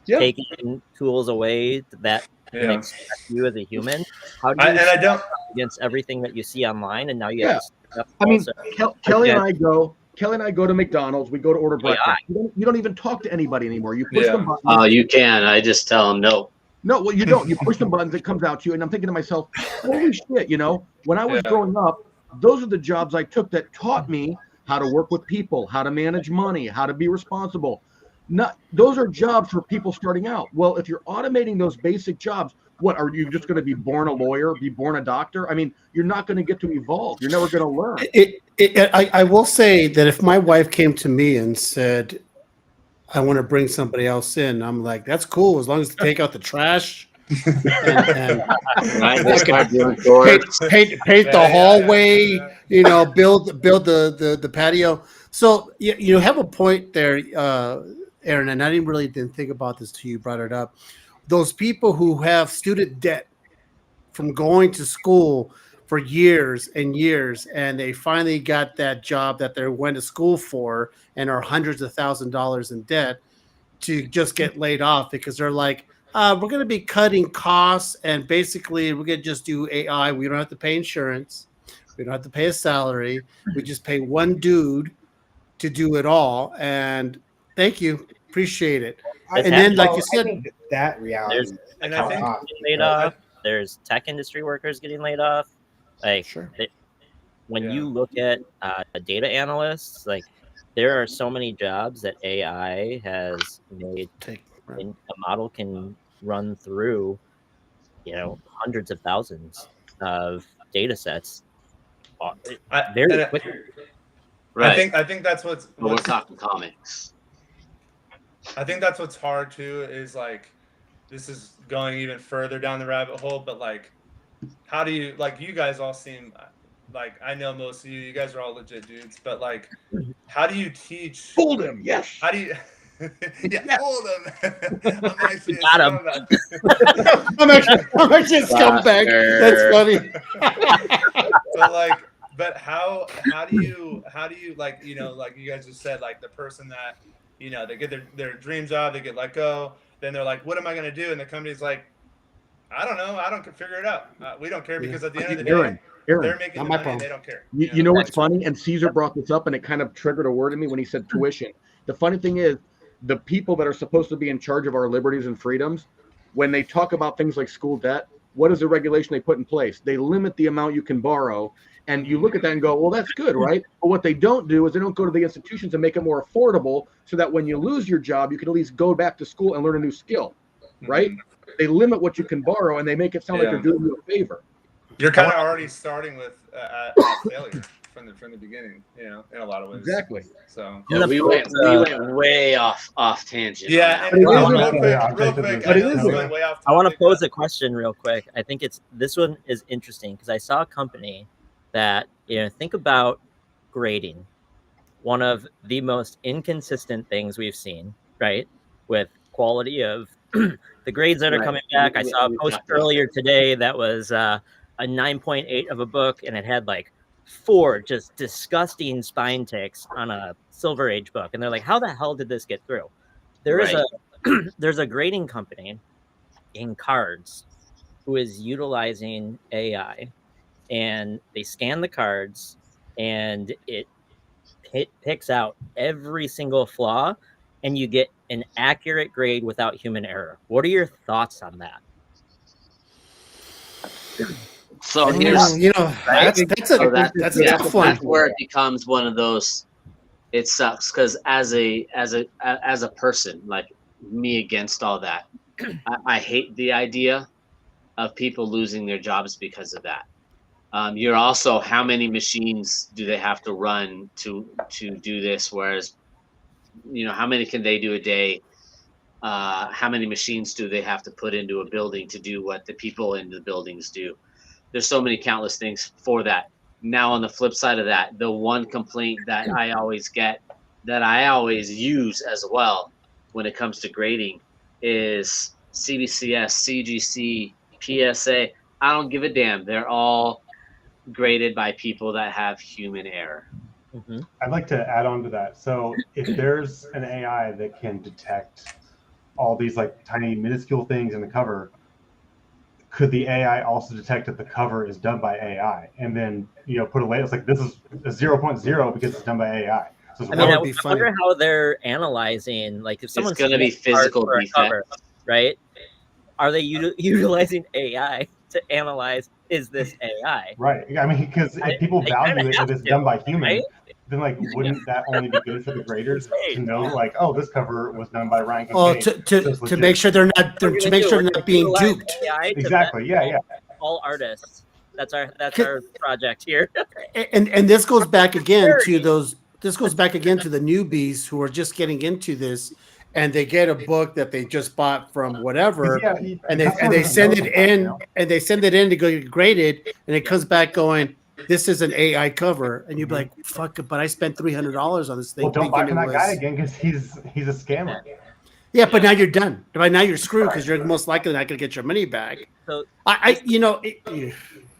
taking tools away that can expect you as a human. How do you I don't against everything that you see online, and now you have to I mean, Kelly and I go to McDonald's. We go to order breakfast. You don't even talk to anybody anymore. You push them buttons. Oh, you can. I just tell them no. No, well, you don't. You push the buttons, it comes out to you. And I'm thinking to myself, holy shit, you know, when I was growing up, those are the jobs I took that taught me how to work with people, how to manage money, how to be responsible. Those are jobs for people starting out. Well, if you're automating those basic jobs, what, are you just going to be born a lawyer, be born a doctor? I mean, you're not going to get to evolve. You're never going to learn. I will say that if my wife came to me and said, I want to bring somebody else in, I'm like, that's cool, as long as they take out the trash and paint the hallway, you know, build the patio. So you have a point there, Aaron, and I didn't think about this till you brought it up. Those people who have student debt from going to school for years and years, and they finally got that job that they went to school for and are hundreds of $1,000s in debt, to just get laid off because they're like, we're going to be cutting costs, and basically we're going to just do AI. We don't have to pay insurance. We don't have to pay a salary. We just pay one dude to do it all. And thank you. Appreciate it. And then, like you said, that reality. And I think getting laid off. There's tech industry workers getting laid off. Like, when you look at data analysts, like, there are so many jobs that AI has made. And a model can run through, you know, hundreds of thousands of data sets very quickly. Right. I think that's what's we're talking comics. I think that's what's hard too, is like, this is going even further down the rabbit hole, but like, how do you like? You guys all seem like I know most of you. You guys are all legit dudes, but like, how do you teach? Fooled him. Yes. How do you? Yeah, hold him. I'm actually a Got him. scumbag. I'm actually a scumbag. That's funny. So but how do you like, you know, like you guys just said, like the person that, you know, they get their dream job, they get let go, then they're like, what am I gonna do? And the company's like, I don't know, I don't figure it out. We don't care, because at the end of the day, Aaron, they're making not the my money, problem. they don't care. You know what's funny? And Caesar brought this up, and it kind of triggered a word in me when he said tuition. The funny thing is, the people that are supposed to be in charge of our liberties and freedoms, when they talk about things like school debt, what is the regulation they put in place? They limit the amount you can borrow. And you look at that and go, well, that's good, right? But what they don't do is they don't go to the institutions and make it more affordable, so that when you lose your job, you can at least go back to school and learn a new skill, right? They limit what you can borrow, and they make it sound like they're doing you a favor. You're kind of already starting with failure from the beginning, you know, in a lot of ways. Exactly. So Yeah, we went way off tangent. yeah, on that. and real quick, But it I know is we it. went way off I want to topic, pose but- a question real quick. I think this one is interesting because I saw a company that, you know, think about grading, one of the most inconsistent things we've seen, right? With quality of the grades that are Right. coming back. I saw a We post talked about earlier today that was a 9.8 of a book, and it had like 4 just disgusting spine ticks on a Silver Age book, and they're like, how the hell did this get through? There is there's a grading company in cards who is utilizing AI, and they scan the cards and it picks out every single flaw, and you get an accurate grade without human error. What are your thoughts on that? So here's you know, that's a tough one. That's where it becomes one of those. It sucks because as a person, like me against all that, I hate the idea of people losing their jobs because of that. You're also, how many machines do they have to run to do this? Whereas, you know, how many can they do a day? How many machines do they have to put into a building to do what the people in the buildings do? There's so many countless things for that. Now, on the flip side of that, the one complaint that I always get, that I always use as well when it comes to grading, is CBCS, CGC, PSA. I don't give a damn. They're all graded by people that have human error. Mm-hmm. I'd like to add on to that. So if there's an AI that can detect all these like tiny minuscule things in the cover, could the AI also detect that the cover is done by AI, and then, you know, put a label? It's like, this is a 0.0 because it's done by AI. So it's I mean, would I be wonder how they're analyzing, like if someone's going to be physical defect, cover, right? Are they utilizing AI to analyze, is this AI? Right. I mean, because if people they value kinda it have that it's to, done by human, right? then like, wouldn't that only be good for the graders to know, like, oh, this cover was done by Ryan Well, Kincaid, to so it's to legit. make sure they're not What are we to gonna make do? sure We're they're gonna not being utilize duped. AI to Exactly. vet Yeah. all artists. That's our project here. And this goes back again to those. This goes back again to the newbies who are just getting into this, and they get a book that they just bought from whatever, and they send it in, and they send it in to go get graded, and it comes back going, this is an AI cover, and you'd be like, fuck it, but I spent $300 on this thing. Well, don't buy thinking from it that guy was- again, because he's a scammer. Yeah, but now you're done. By now you're screwed because you're most likely not going to get your money back. So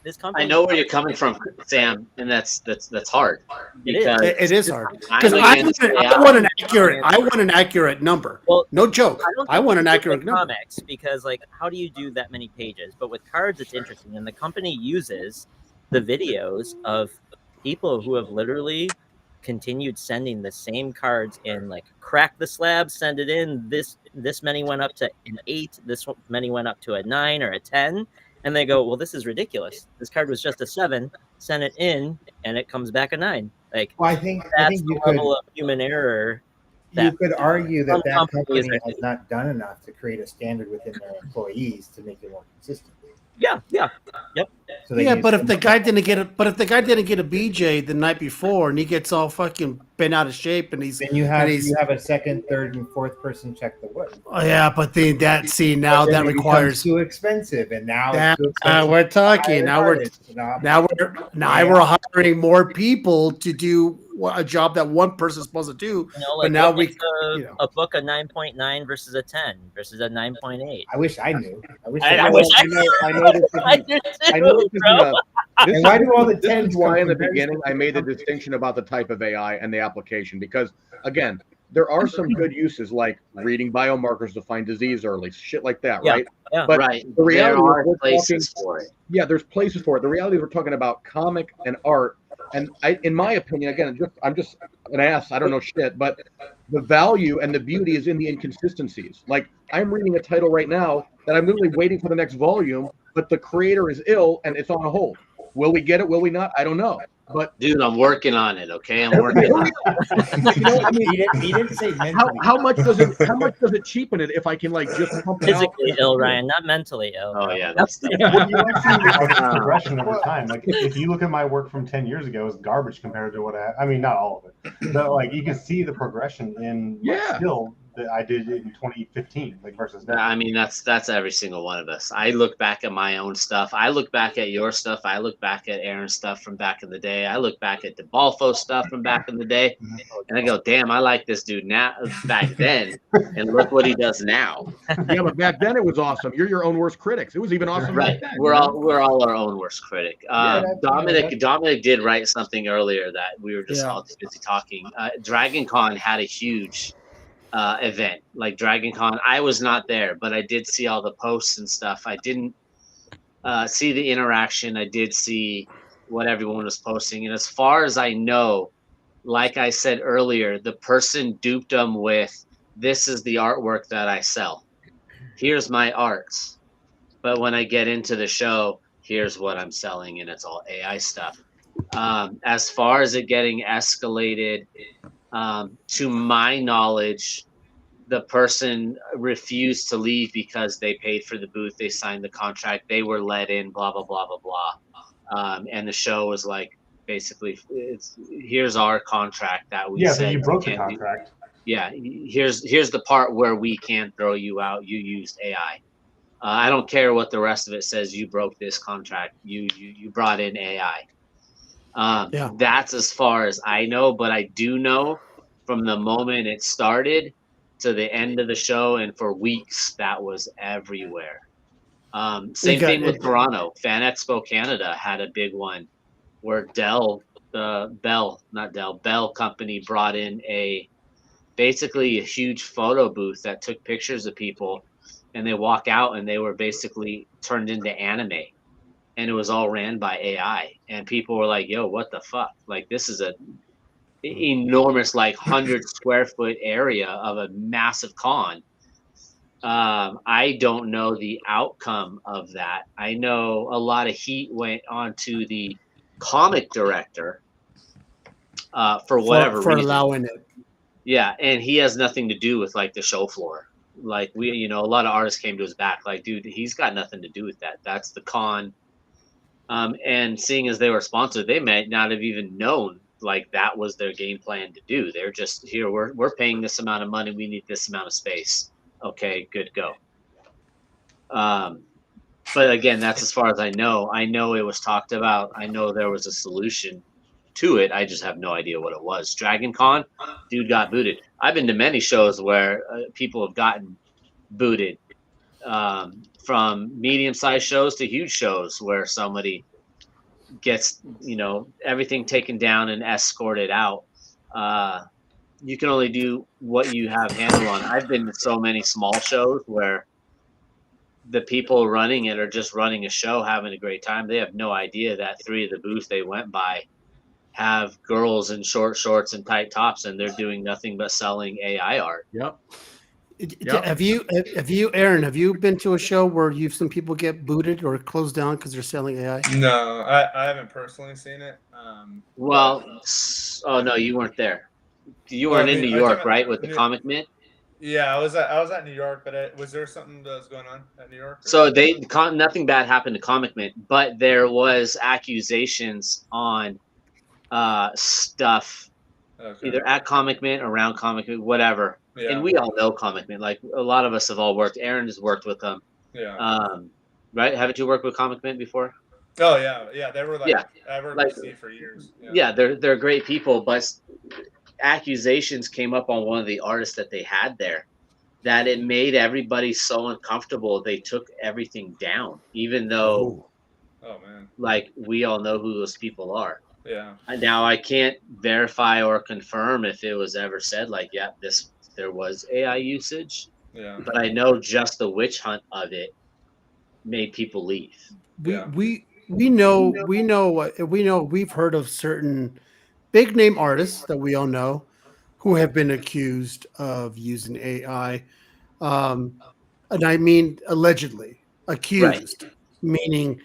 this company, I know where you're coming from, Sam, and that's hard. Because It is hard I'm because I against want an AI. accurate number. Well, No joke. don't I think want an you do accurate with number. comics, because like, how do you do that many pages? But with cards, it's interesting, and the company uses the videos of people who have literally continued sending the same cards in, like, crack the slab, send it in. This many went up to an 8. This many went up to a 9 or a 10. And they go, well, this is ridiculous. This card was just a 7. Send it in, and it comes back a 9. Like, Well, I think that's you the could level of human error. you could argue that some that companies company are has not done enough to create a standard within their employees to make it more consistent. Yeah, yeah. So they Yeah, use but if the them. guy didn't get a BJ the night before and he gets all fucking bent out of shape and he's Then you and he's have a second, third, and fourth person check the wood. oh yeah, but then now But then that it becomes requires too expensive, and now that it's too expensive. we're to talking hire now artists. now we're hiring more people to do a job that one person's supposed to do. You know, But like now what we, makes you know, a book a 9.9 versus a 10 versus a 9.8. I wish I knew. I wish. I I wish I know this I isn't, did I know too, this bro. isn't a, this And why is- do all the this is tens why come in the from very beginning I made the specific distinction about the type of AI and the application, because again, there are some good uses like reading biomarkers to find disease early, shit like that, Yeah, right? yeah. But Right. the reality There is are we're places for it. yeah, there's places for it. The reality is we're talking about comic and art, and in my opinion, again, I'm just an ass. I don't know shit, but the value and the beauty is in the inconsistencies. Like I'm reading a title right now that I'm literally waiting for the next volume, but the creator is ill and it's on hold. Will we get it? Will we not? I don't know. But Dude, I'm working on it. Okay, I'm working on it. but you know, I mean, He didn't say mentally. how much does it cheapen it if I can like just pump it out? Physically ill, Ryan, not mentally ill. Oh yeah, that's Well, you actually see the progression over time. Like if you look at my work from 10 years ago, it's garbage compared to what I mean, not all of it, but like you can see the progression in Yeah. skill that I did in 2015, like versus now. I mean, that's every single one of us. I look back at my own stuff. I look back at your stuff. I look back at Aaron's stuff from back in the day. I look back at DeBalfo stuff from back in the day, and I go, "Damn, I like this dude now back then, and look what he does now." Yeah, but back then it was awesome. You're your own worst critics. It was even awesome Right? back then. We're all our own worst critic. Yeah, Dominic did write something earlier that we were just Yeah. all too busy talking. Dragon Con had a huge event, like Dragon Con. I was not there, but I did see all the posts and stuff. I didn't see the interaction. I did see what everyone was posting, and as far as I know, like I said earlier, the person duped them with, "This is the artwork that I sell. Here's my arts." But when I get into the show, here's what I'm selling, and it's all AI stuff. As far as it getting escalated, to my knowledge, the person refused to leave because they paid for the booth, they signed the contract, they were let in, blah blah blah blah blah. And the show was like, basically, here's our contract that we Yeah, said so you broke the can't do. contract. Yeah, here's the part where we can't throw you out. You used AI. I don't care what the rest of it says. You broke this contract. You brought in AI. Yeah. That's as far as I know, but I do know from the moment it started to the end of the show and for weeks, that was everywhere. Same thing with Toronto. Fan Expo Canada had a big one where Bell company brought in basically a huge photo booth that took pictures of people, and they walk out and they were basically turned into anime, and it was all ran by AI, and people were like, "Yo, what the fuck? Like, this is a enormous, like 100 square foot area of a massive con." I don't know the outcome of that. I know a lot of heat went onto the comic director for whatever for reason. allowing it. Yeah, and he has nothing to do with like the show floor. Like a lot of artists came to his back. Like, dude, he's got nothing to do with that. That's the con. And seeing as they were sponsored, they might not have even known like that was their game plan to do. They're just here. We're paying this amount of money. We need this amount of space. Okay, good, go. But again, that's as far as I know. I know it was talked about. I know there was a solution to it. I just have no idea what it was. Dragon Con, dude got booted. I've been to many shows where people have gotten booted, from medium-sized shows to huge shows where somebody gets, everything taken down and escorted out. You can only do what you have handle on. I've been to so many small shows where the people running it are just running a show, having a great time. They have no idea that 3 of the booths they went by have girls in short shorts and tight tops, and they're doing nothing but selling AI art. Yep. Yep. Have you, Aaron? Have you been to a show where you've seen people get booted or closed down because they're selling AI? No, I haven't personally seen it. Oh no, you weren't there. You weren't in New York, right, with the Comic Mint? Yeah, I was at New York, but was there something that was going on at New York? So nothing bad happened to Comic Mint, but there was accusations on stuff Okay. either at Comic Mint, around Comic Mint, whatever. Yeah. And we all know Comic Mint. Like a lot of us have all worked. Aaron has worked with them. Yeah. Right? Haven't you worked with Comic Mint before? Oh yeah. They were like Yeah. I worked Like- with Steve for years. Yeah, they're great people, but accusations came up on one of the artists that they had there that it made everybody so uncomfortable they took everything down, even though Oh man. like we all know who those people are. Yeah. Now I can't verify or confirm if it was ever said like, yeah, there was AI usage, Yeah. but I know just the witch hunt of it made people leave. We know we've heard of certain big name artists that we all know who have been accused of using AI, and I mean allegedly accused, meaning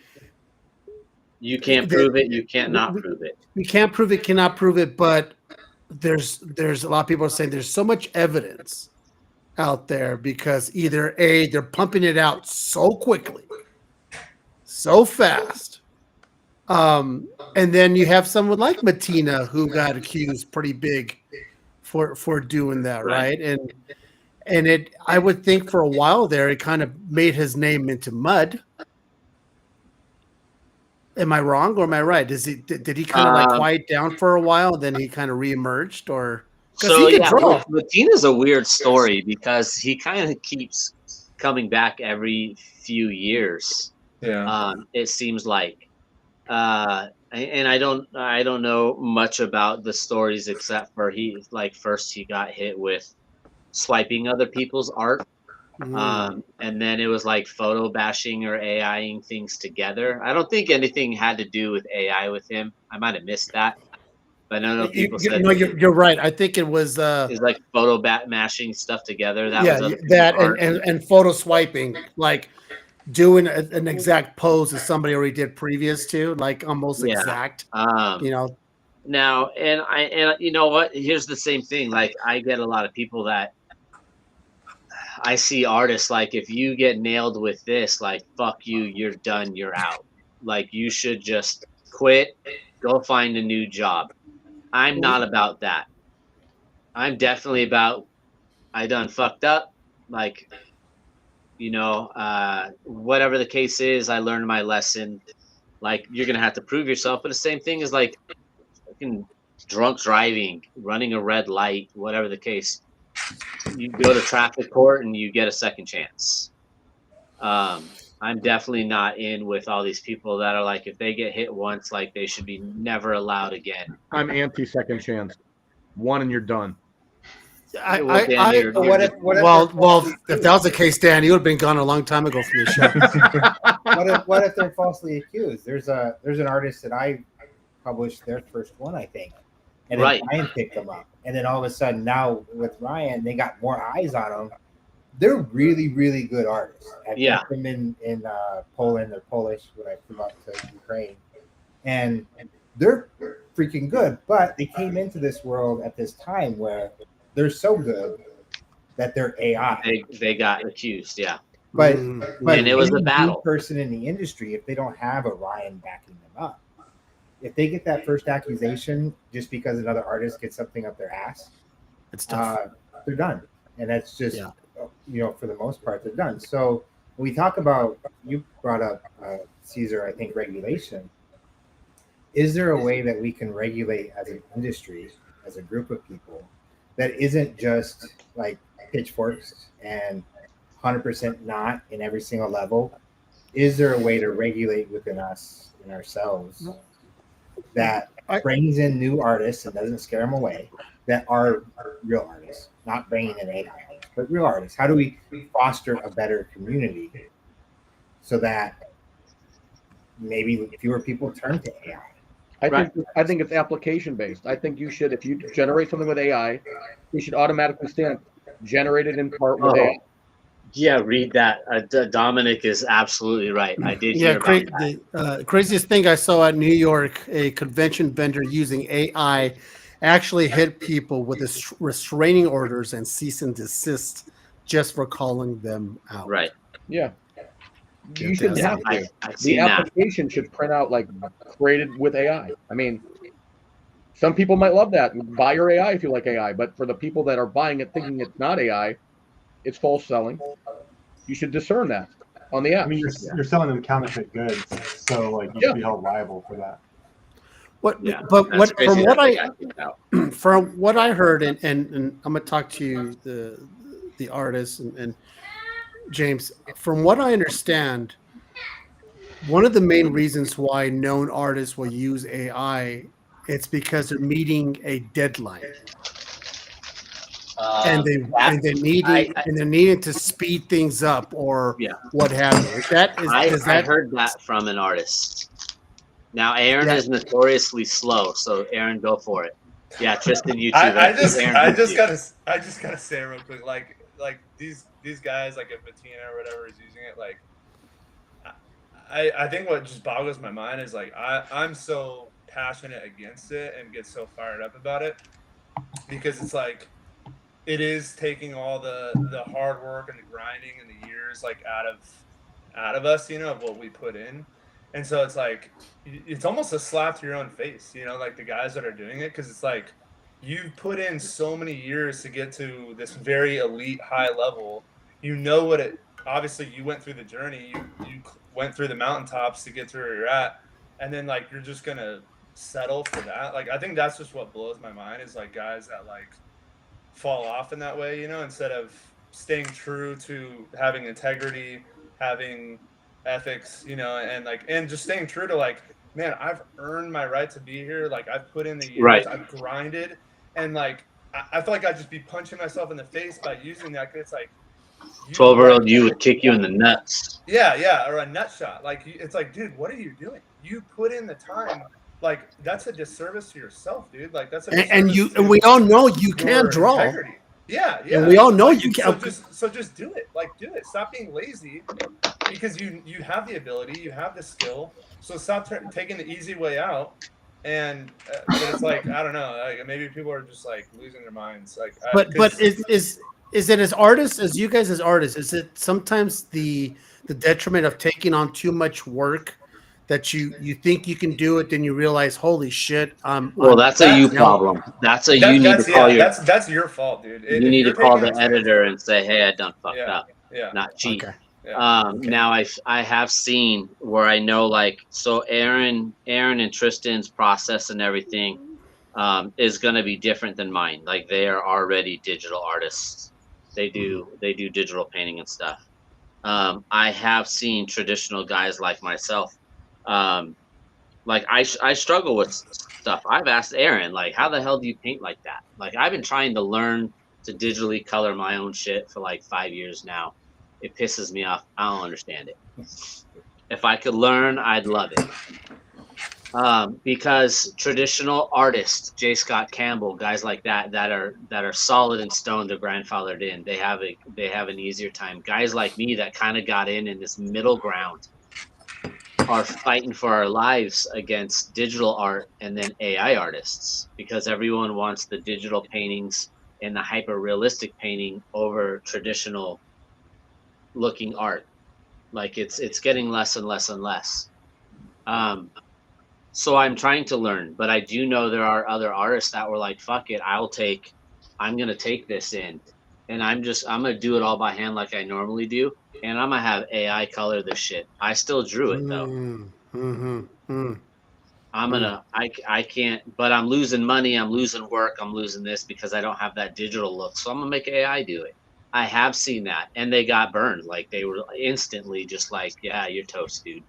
You can't prove it, you can't not prove it. we can't prove it, cannot prove it, but there's a lot of people are saying there's so much evidence out there because either A, they're pumping it out so quickly, so fast. And then you have someone like Matina who got accused pretty big for doing that, right? And it I would think for a while there it kind of made his name into mud. Am I wrong or am I right? Did he kind of like quiet down for a while, then he kind of reemerged, or So he could yeah, draw. Matina's a weird story because he kind of keeps coming back every few years. Yeah. It seems like, and I don't know much about the stories except for first he got hit with swiping other people's art, and then it was like photo bashing or AIing things together. I don't think anything had to do with AI with him. I might have missed that, but I know people said no, you're right. I think it was it's like photo mashing stuff together. That yeah, was other that people's art. and photo swiping, like doing an exact pose that somebody already did previous to, like almost Yeah. exact. Um, You know, Now, and you know what? Here's the same thing. Like I get a lot of people that I see artists like if you get nailed with this, like fuck you, you're done, you're out. Like you should just quit, go find a new job. I'm not about that. I'm definitely about I done fucked up. Like, you know, whatever the case is, I learned my lesson. Like you're gonna have to prove yourself, but the same thing is like fucking drunk driving, running a red light, whatever the case. You go to traffic court and you get a second chance. I'm definitely not in with all these people that are like, if they get hit once, like they should be never allowed again. I'm anti second chance. One and you're done. Well, Dan, you're- well, if that was the case, Dan, you would have been gone a long time ago from the show. What if they're falsely accused? There's an artist that I published their first one, I think, and then Right. Ryan picked them up, and then all of a sudden now with Ryan, they got more eyes on them. They're really, really good artists. I Yeah. met them in Poland. They're Polish when I flew out to Ukraine, and they're freaking good. But they came into this world at this time where they're so good that they're AI. they got accused, yeah. But And it was a any battle. new person in the industry, if they don't have a Ryan backing them up, if they get that first accusation just because another artist gets something up their ass, It's tough. they're done. And that's just, Yeah. you know, for the most part, they're done. So when we talk about, you brought up, Caesar, I think, regulation. Is there a way that we can regulate as an industry, as a group of people, that isn't just like pitchforks and 100% not in every single level? Is there a way to regulate within us and ourselves that brings in new artists and doesn't scare them away, that are real artists, not bringing in AI artists, but real artists? How do we foster a better community so that maybe fewer people turn to AI? I think it's application based. I think you should, if you generate something with AI, you should automatically stamp generated in part with AI. Yeah, read that. Dominic is absolutely right. I did Yeah, hear about that. the craziest thing I saw at New York, a convention vendor using AI actually hit people with restraining orders and cease and desist just for calling them out. Right. Yeah. You shouldn't Yeah, have to. I've The seen that. application should print out like created with AI. I mean, some people might love that. Buy your AI if you like AI, but for the people that are buying it thinking it's not AI, it's false selling. You should discern that on the app. I mean, you're selling them counterfeit goods, so like you should be held liable for that. Yeah, but that's what crazy from that what they I got kicked out. from what I heard, and I'm gonna talk to the artist and James. From what I understand, one of the main reasons why known artists will use AI, it's because they're meeting a deadline. And they're needing to speed things up or Yeah. what have you. I heard that from an artist. Now Aaron is notoriously slow, so Aaron, go for it. Yeah, Tristan, you too. I just gotta say real quick, like these guys, like if Bettina or whatever is using it, like I think what just boggles my mind is like I'm so passionate against it and get so fired up about it because it's like it is taking all the hard work and the grinding and the years like out of us, you know, of what we put in. And so it's like it's almost a slap to your own face, you know, like the guys that are doing it, because it's like you've put in so many years to get to this very elite high level. You know what it obviously you went through the journey, you went through the mountaintops to get to where you're at, and then like you're just gonna settle for that. Like I think that's just what blows my mind is like guys that like fall off in that way, you know, instead of staying true to having integrity, having ethics, you know, and just staying true to like, man, I've earned my right to be here. Like I've put in the years, Right. I've grinded, and like I feel like I'd just be punching myself in the face by using that. 'Cause it's like 12-year-old you would kick you in the nuts. yeah, or a nut shot. Like it's like, dude, what are you doing? You put in the time. Like that's a disservice to yourself, dude. Like that's a and we all know you can't draw. integrity. Yeah. And we all know like, you can't. So just do it. Like do it. Stop being lazy, because you have the ability, you have the skill. So stop taking the easy way out. And but it's like I don't know. Like maybe people are just like losing their minds. Like, But is it as artists, as you guys as artists, is it sometimes the detriment of taking on too much work that you think you can do it, then you realize, holy shit, Well, that's a you problem. That's a you need to call your. That's your fault, dude. You need to call the editor and say, "Hey, I done fucked up." Yeah. Not cheat. Okay. Now I have seen where I know like so Aaron and Tristan's process and everything is going to be different than mine. Like they are already digital artists. They do digital painting and stuff. I have seen traditional guys like myself. Like I struggle with stuff. I've asked Aaron, like, how the hell do you paint like that? Like I've been trying to learn to digitally color my own shit for like 5 years now. It pisses me off. I don't understand it. If I could learn, I'd love it. Because traditional artists, J. Scott Campbell, guys like that are solid in stone, they're grandfathered in. They have an easier time. Guys like me that kind of got in this middle ground are fighting for our lives against digital art and then AI artists, because everyone wants the digital paintings and the hyper realistic painting over traditional looking art. Like it's getting less and less and less. So I'm trying to learn, but I do know there are other artists that were like, fuck it, I'm gonna take this in, and I'm gonna do it all by hand like I normally do, and I'm gonna have AI color this shit. I still drew it though. I can't, but I'm losing money, I'm losing work, I'm losing this because I don't have that digital look. So I'm gonna make AI do it. I have seen that, and they got burned. Like they were instantly just like, yeah, you're toast, dude.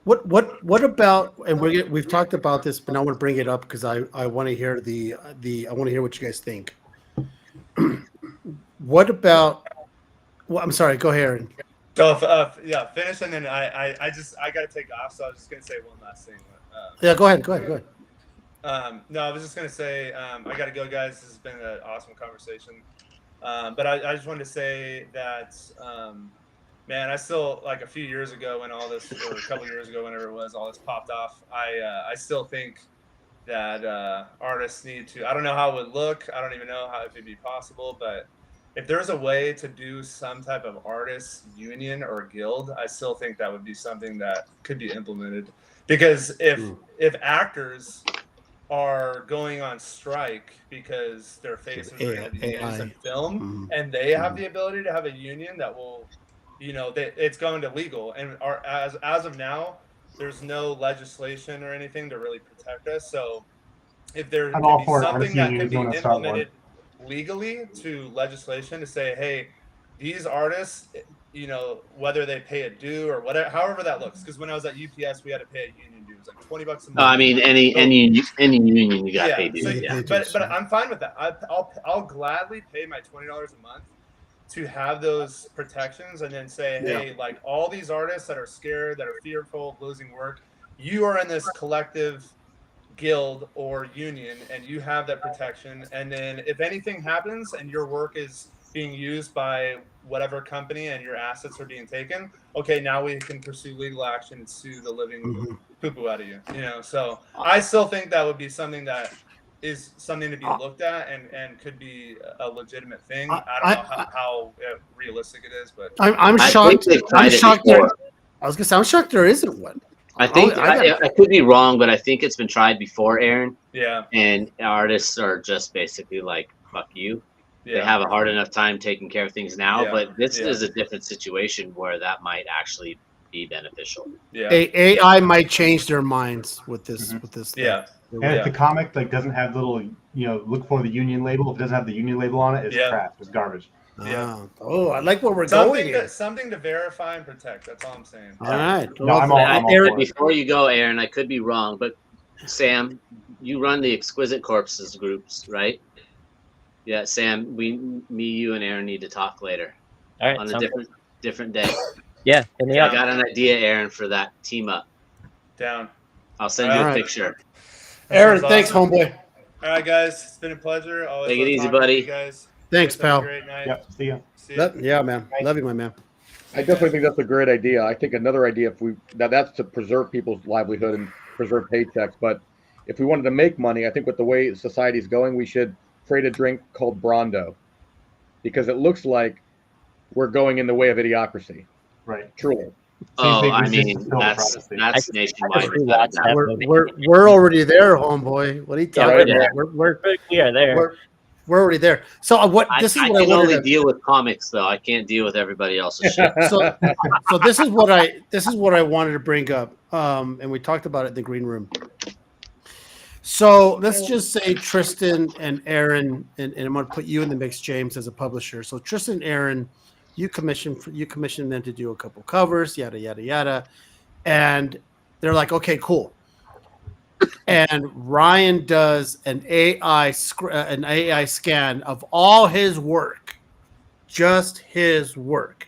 What about, and we've talked about this, but I want to bring it up because I want to hear I want to hear what you guys think. What about? Well, I'm sorry. Go ahead, Aaron. So finish, and then I got to take off. So I was just gonna say one last thing. Yeah, go ahead. No, I was just gonna say I got to go, guys. This has been an awesome conversation. But I just wanted to say that, man, I still, like a few years ago when all this, or a couple years ago, whenever it was, all this popped off, I still think that artists need to. I don't know how it would look. I don't even know how if it'd be possible, but if there's a way to do some type of artist union or guild, I still think that would be something that could be implemented. Because if actors are going on strike because their faces are going to be used in film, and they have the ability to have a union that will, it's going to legal. And as of now, there's no legislation or anything to really protect us. So if there could be something that could be implemented legally to legislation to say, hey, these artists, whether they pay a due or whatever, however that looks. Because when I was at UPS, we had to pay a union due. It was like $20 a month. I mean, any union you got paid due. So, Yeah. But I'm fine with that. I'll gladly pay my $20 a month to have those protections, and then say, hey, like all these artists that are scared, that are fearful of losing work, you are in this collective guild or union, and you have that protection. And then if anything happens and your work is being used by whatever company and your assets are being taken, okay, now we can pursue legal action and sue the living poo-poo out of you. So I still think that would be something that is something to be looked at and could be a legitimate thing. I don't know how realistic it is, but I'm shocked. I'm shocked. I was gonna say I'm shocked there isn't one. I think I could be wrong, but I think it's been tried before, Aaron. Yeah. And artists are just basically like, fuck you. Yeah. They have a hard enough time taking care of things now, Yeah. but this is a different situation where that might actually be beneficial. Yeah. AI might change their minds with this. With this. Yeah. And if the comic doesn't have little, look for the union label. If it doesn't have the union label on it, it's crap. It's garbage. Yeah. Oh, I like where we're going here. Something to verify and protect. That's all I'm saying. All right. No, I'm all for it. Before you go, Aaron, I could be wrong, but Sam, you run the Exquisite Corpses groups, right? Yeah, Sam, me, you, and Aaron need to talk later. All right. On a different day. Yeah. I got an idea, Aaron, for that team up. Down. I'll send you a picture. Aaron, thanks, homeboy. All right, guys. It's been a pleasure. Always Take it easy, talking to buddy. you guys. Thanks, pal. Great night. Yep. See ya. Yeah, man. Love you, my man. I definitely think that's a great idea. I think another idea, that's to preserve people's livelihood and preserve paychecks. But if we wanted to make money, I think with the way society's going, we should create a drink called Brondo, because it looks like we're going in the way of idiocracy. Right. Truly. Oh, I mean, that's nationwide. We're already there, homeboy. What are you talking about? We are there. We're already there. So what? I This is can what I wanted only to deal with comics, though. I can't deal with everybody else's shit. so this is what I wanted to bring up, and we talked about it in the green room. So let's just say Tristan and Aaron, and I'm going to put you in the mix, James, as a publisher. So Tristan and Aaron, you commission them to do a couple covers, yada yada yada, and they're like, okay, cool. And Ryan does an AI scan of all his work, just his work,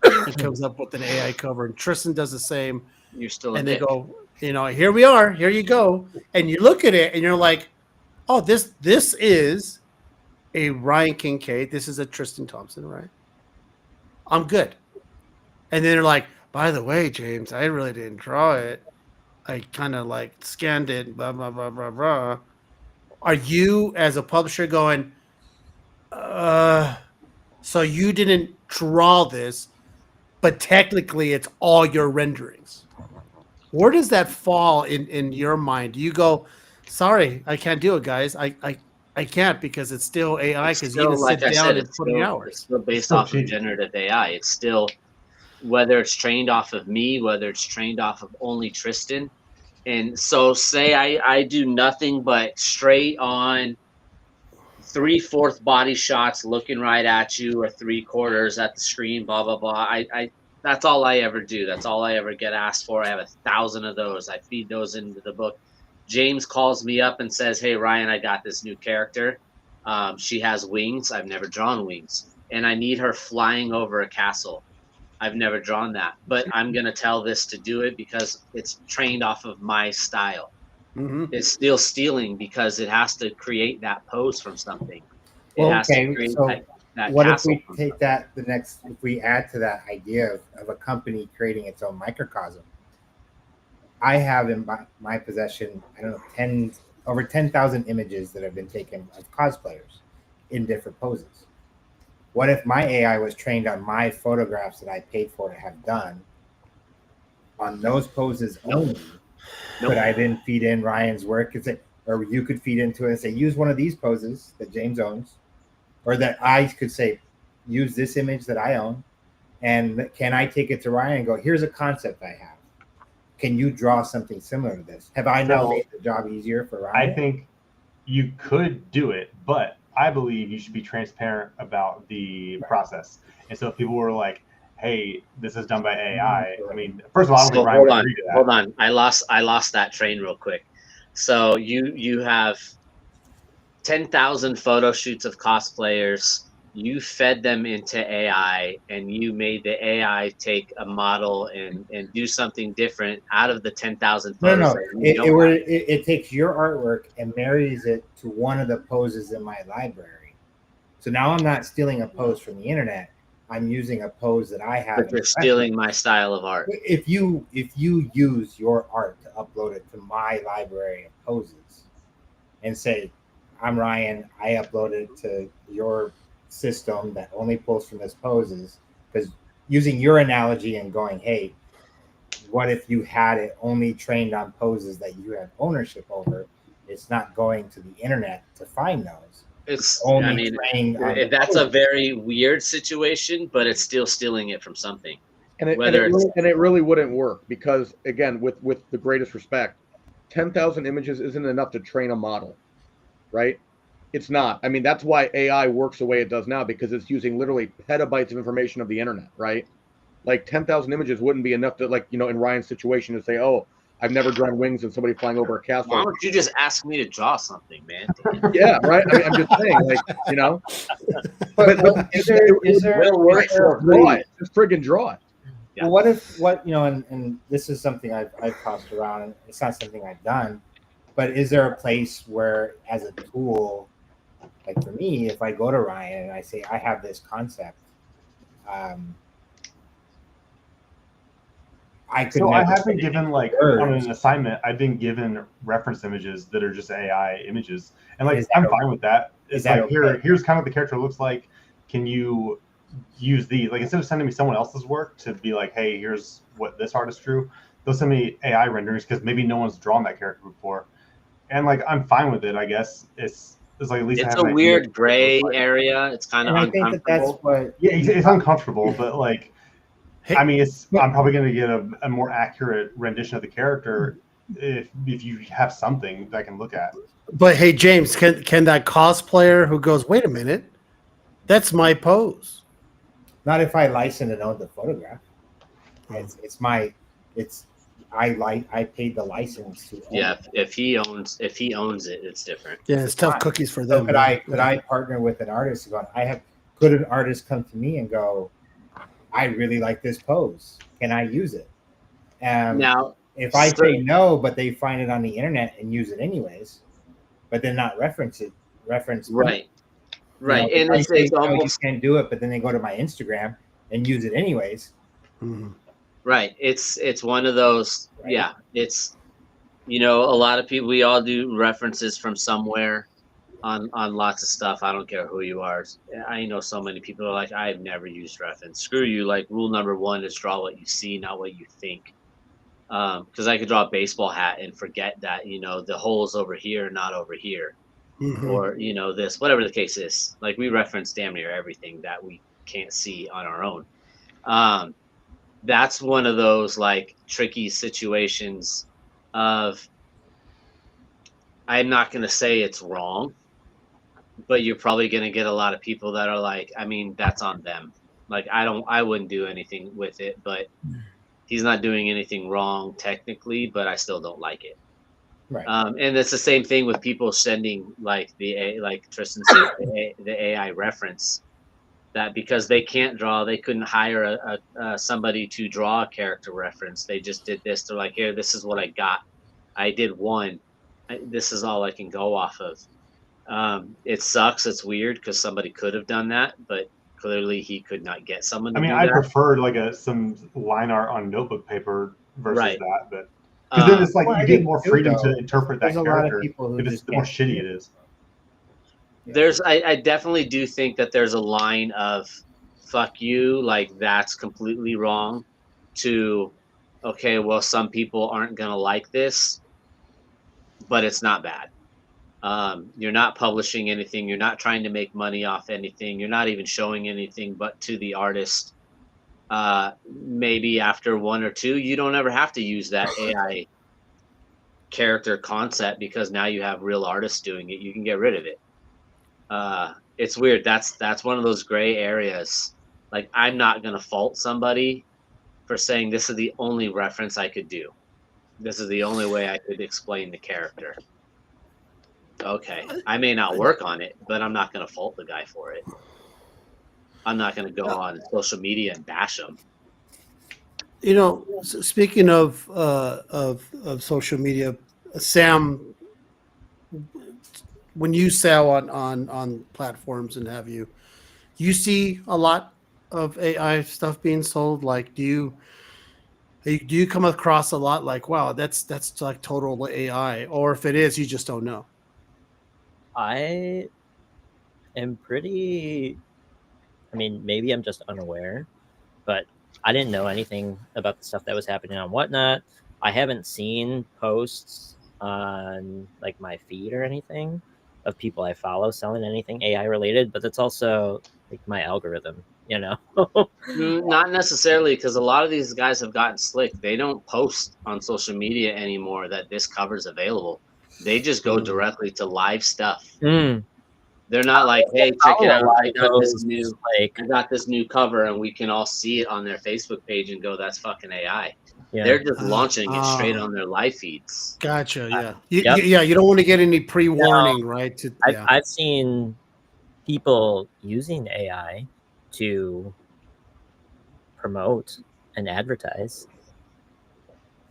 and comes up with an AI cover. And Tristan does the same. You're still and they go, here we are, here you go. And you look at it and you're like, oh, this is a Ryan Kincaid. This is a Tristan Thompson, right? I'm good. And then they're like, by the way, James, I really didn't draw it. I kind of like scanned it, blah, blah, blah, blah, blah. Are you, as a publisher, going, so you didn't draw this, but technically it's all your renderings? Where does that fall in your mind? Do you go, sorry, I can't do it, guys. I can't because it's still AI, because you didn't sit down and put in hours. It's still based off of generative AI. It's still, whether it's trained off of me, whether it's trained off of only Tristan. And so say I do nothing but straight on 3/4 body shots looking right at you, or 3/4 at the screen, blah, blah, blah. I that's all I ever do. That's all I ever get asked for. I have 1,000 of those. I feed those into the book. James calls me up and says, hey, Ryan, I got this new character. She has wings. I've never drawn wings. And I need her flying over a castle. I've never drawn that. But I'm going to tell this to do it because it's trained off of my style. Mm-hmm. It's still stealing because it has to create that pose from something. It has to create that what if castle we from take something. that if we add to that idea of a company creating its own microcosm? I have in my possession, I don't know, over 10,000 images that have been taken of cosplayers in different poses. What if my AI was trained on my photographs that I paid for to have done on those poses only? Could I then feed in Ryan's work and say, or you could feed into it and say, use one of these poses that James owns, or that I could say, use this image that I own, and can I take it to Ryan and go, here's a concept I have. Can you draw something similar to this? Have I now made the job easier for Ryan? I think you could do it, but I believe you should be transparent about the process. And so if people were like, hey, this is done by AI, I mean, first of all, I don't think Ryan would agree to that. Hold on. I lost that train real quick. So you have 10,000 photo shoots of cosplayers. You fed them into AI, and you made the AI take a model and do something different out of the 10,000 photos. It takes your artwork and marries it to one of the poses in my library. So now I'm not stealing a pose from the internet. I'm using a pose that I have. But you're stealing my style of art. If you use your art to upload it to my library of poses and say, I'm Ryan, I uploaded it to your system that only pulls from this poses, because using your analogy and going, hey, what if you had it only trained on poses that you have ownership over? It's not going to the internet to find those. It's only I mean, that's poses. a very weird situation, but it's still stealing it from something. And it really wouldn't work, because again, with the greatest respect, 10,000 images isn't enough to train a model, right? It's not. I mean, that's why AI works the way it does now, because it's using literally petabytes of information of the internet, right? Like 10,000 images wouldn't be enough to, like, in Ryan's situation, to say, oh, I've never drawn wings and somebody flying over a castle. Why don't you just ask me to draw something, man? Yeah, right. I mean, I'm just saying, like, But is there draw it? Just friggin' draw it. Yeah. Well, what and this is something I've tossed around, and it's not something I've done, but is there a place where, as a tool, like for me, if I go to Ryan and I say I have this concept, I could. So I have been given, like, on an assignment, I've been given reference images that are just AI images, and like I'm fine with that. It's like, okay, here's kind of what the character looks like. Can you use these? Like, instead of sending me someone else's work to be like, hey, here's what this artist drew, they'll send me AI renderings because maybe no one's drawn that character before, and like I'm fine with it. I guess it's like, at least it's a weird gray area. It's kind of uncomfortable. I think that's what. Yeah, it's uncomfortable, but like, I mean, I'm probably going to get a more accurate rendition of the character if you have something that I can look at. But hey, James, can that cosplayer who goes, wait a minute, that's my pose? Not if I license and own the photograph. I paid the license to. Yeah, if he owns it, it's different. Yeah, it's tough cookies for them. So could I partner with an artist? Could an artist come to me and go, I really like this pose. Can I use it? Now, if I say no, but they find it on the internet and use it anyways, but then not reference right, right, and it's almost, you can't do it, but then they go to my Instagram and use it anyways. Mm-hmm. Right. It's one of those. Right. Yeah. It's, a lot of people, we all do references from somewhere on lots of stuff. I don't care who you are. I know so many people are like, I've never used reference. Screw you. Like, rule number one is draw what you see, not what you think. Because I could draw a baseball hat and forget that, the hole's over here, not over here. Mm-hmm. Or, this, whatever the case is. Like, we reference damn near everything that we can't see on our own. That's one of those, like, tricky situations of, I'm not going to say it's wrong, but you're probably going to get a lot of people that are like, I mean, that's on them. Like, I wouldn't do anything with it, but he's not doing anything wrong technically, but I still don't like it. Right. And it's the same thing with people sending, like Tristan said, the AI reference. That because they can't draw, they couldn't hire somebody to draw a character reference. They just did this. They're like, here, this is what I got. I did one. This is all I can go off of. It sucks. It's weird because somebody could have done that, but clearly he could not get someone to do that. I preferred like some line art on notebook paper versus that. But Because then it's like Well, I you get think more too, freedom though, to interpret that there's a lot of character. people who If it's just the more can't shitty do it is. I definitely do think that there's a line of fuck you, like that's completely wrong, to okay, well, some people aren't gonna like this, but it's not bad. You're not publishing anything, you're not trying to make money off anything, you're not even showing anything but to the artist. Maybe after one or two, you don't ever have to use that AI character concept because now you have real artists doing it. You can get rid of it. It's weird. That's one of those gray areas. Like I'm not gonna fault somebody for saying this is the only reference I could do. This is the only way I could explain the character. Okay, I may not work on it, but I'm not gonna fault the guy for it. I'm not gonna go on social media and bash him. You know, speaking of social media, Sam, when you sell on platforms and have you see a lot of AI stuff being sold? Like, do you come across a lot like, wow, that's like total AI, or if it is, you just don't know? I am pretty. I mean, maybe I'm just unaware, but I didn't know anything about the stuff that was happening on Whatnot. I haven't seen posts on like my feed or anything of people I follow selling anything AI related, but that's also like my algorithm, you know. Not necessarily, because a lot of these guys have gotten slick. They don't post on social media anymore that this cover's available. They just go directly to live stuff. They're not like, hey, check it out. I got this new cover, and we can all see it on their Facebook page and go, that's fucking AI. Yeah. They're just launching it straight on their live feeds. Gotcha. Yeah. Yep. You don't want to get any pre-warning, right? I've seen people using AI to promote and advertise.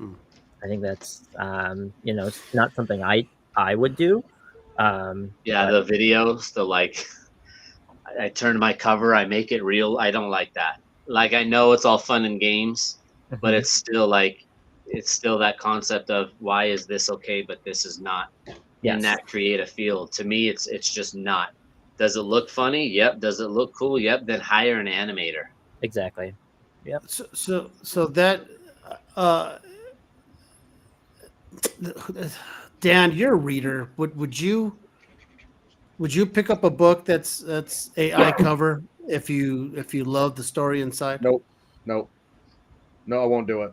I think that's it's not something I would do. The videos, the like, I turn my cover, I make it real. I don't like that. Like, I know it's all fun and games, but it's still that concept of why is this okay, but this is not in that creative field. To me, it's just not. Does it look funny? Yep. Does it look cool? Yep. Then hire an animator. Exactly. Yep. So that Dan, you're a reader. Would you pick up a book that's AI cover if you love the story inside? Nope. No, I won't do it.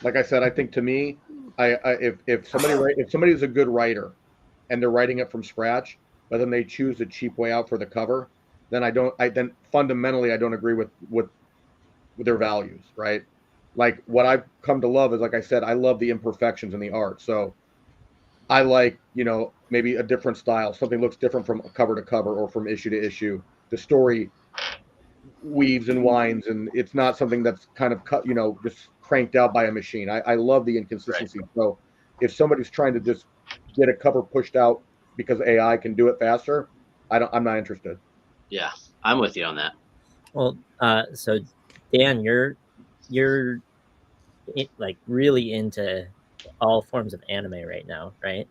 Like I said, I think to me, if somebody's a good writer and they're writing it from scratch, but then they choose a cheap way out for the cover, then fundamentally I don't agree with their values, right? Like what I've come to love is, like I said, I love the imperfections in the art. So I like, maybe a different style. Something looks different from cover to cover or from issue to issue. The story weaves and winds, and it's not something that's kind of cut, just cranked out by a machine. I love the inconsistency. Right. So if somebody's trying to just get a cover pushed out because AI can do it faster, I'm not interested. Yeah, I'm with you on that. Well, so Dan, you're like really into all forms of anime right now, right?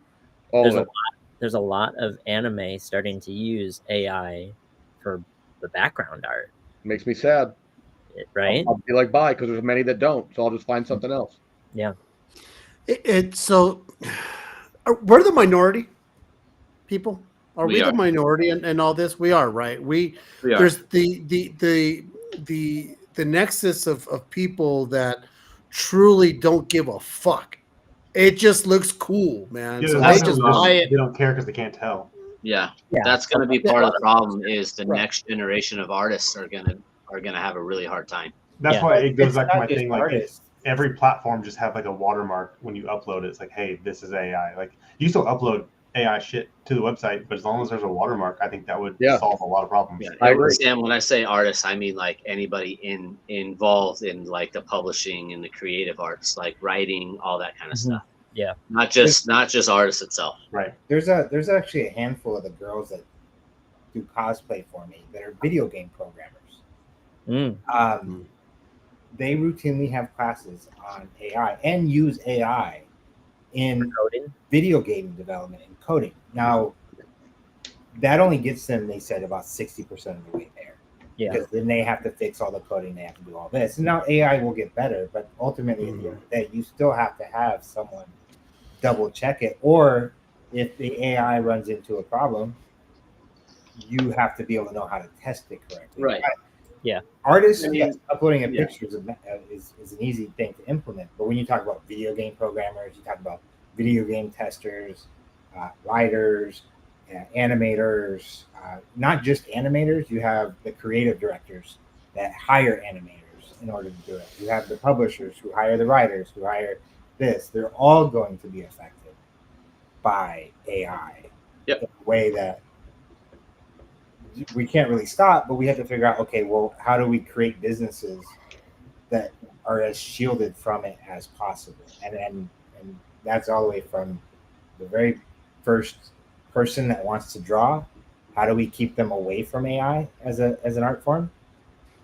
There's a lot of anime starting to use AI for the background art. Makes me sad. Right? I'll be like, bye, because there's many that don't. So I'll just find something else. Yeah. So we're the minority people. Are we are. the minority in all this? We are, right? We are. There's the nexus of people that truly don't give a fuck. It just looks cool, man. Yeah, so they just buy it. They don't care because they can't tell. Yeah. That's going to be part of the problem. Is the next generation of artists are going to have a really hard time. That's why it goes back to my thing. Like every platform just have like a watermark when you upload it. It's like, hey, this is AI. Like you still upload AI shit to the website, but as long as there's a watermark, I think that would solve a lot of problems. Yeah, I understand. When I say artists, I mean like anybody involved in like the publishing and the creative arts, like writing, all that kind of stuff. Yeah, not just artists itself. Right. There's actually a handful of the girls that do cosplay for me that are video game programmers. they routinely have classes on AI and use AI in Coding. video game development and coding. Now, that only gets them, they said, about 60% of the way there. Yeah. Because then they have to fix all the coding, they have to do all this. And now AI will get better, but ultimately, at the end of the day, you still have to have someone double check it. Or if the AI runs into a problem, you have to be able to know how to test it correctly. Right. Yeah. Artists, I mean, yes, uploading a yeah. picture is an easy thing to implement. But when you talk about video game programmers, you talk about video game testers, writers, animators, not just animators. You have the creative directors that hire animators in order to do it. You have the publishers who hire the writers, who hire this. They're all going to be affected by AI. Yep. In a way that we can't really stop, but we have to figure out, okay, well, how do we create businesses that are as shielded from it as possible? And that's all the way from the very first person that wants to draw. How do we keep them away from AI as an art form?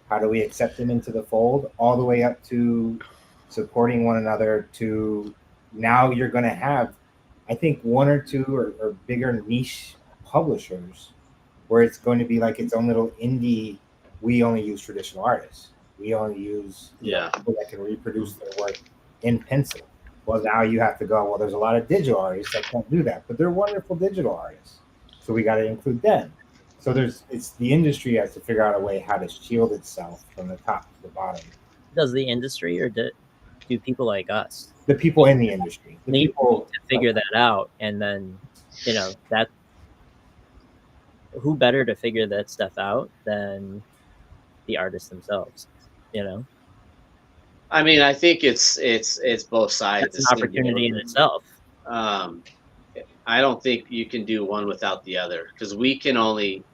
How do we accept them into the fold? All the way up to supporting one another, to now you're going to have, I think, one or two or bigger niche publishers where it's going to be like its own little indie. We only use traditional artists. We only use people that can reproduce their work in pencil. Well, now you have to go, well, there's a lot of digital artists that can't do that, but they're wonderful digital artists. So we got to include them. So it's the industry has to figure out a way how to shield itself from the top to the bottom. Does the industry or do people like us The people in the industry, the need people to figure that out? And then, that who better to figure that stuff out than the artists themselves, I mean, I think it's both sides. That's an opportunity in itself. I don't think you can do one without the other, because we can only,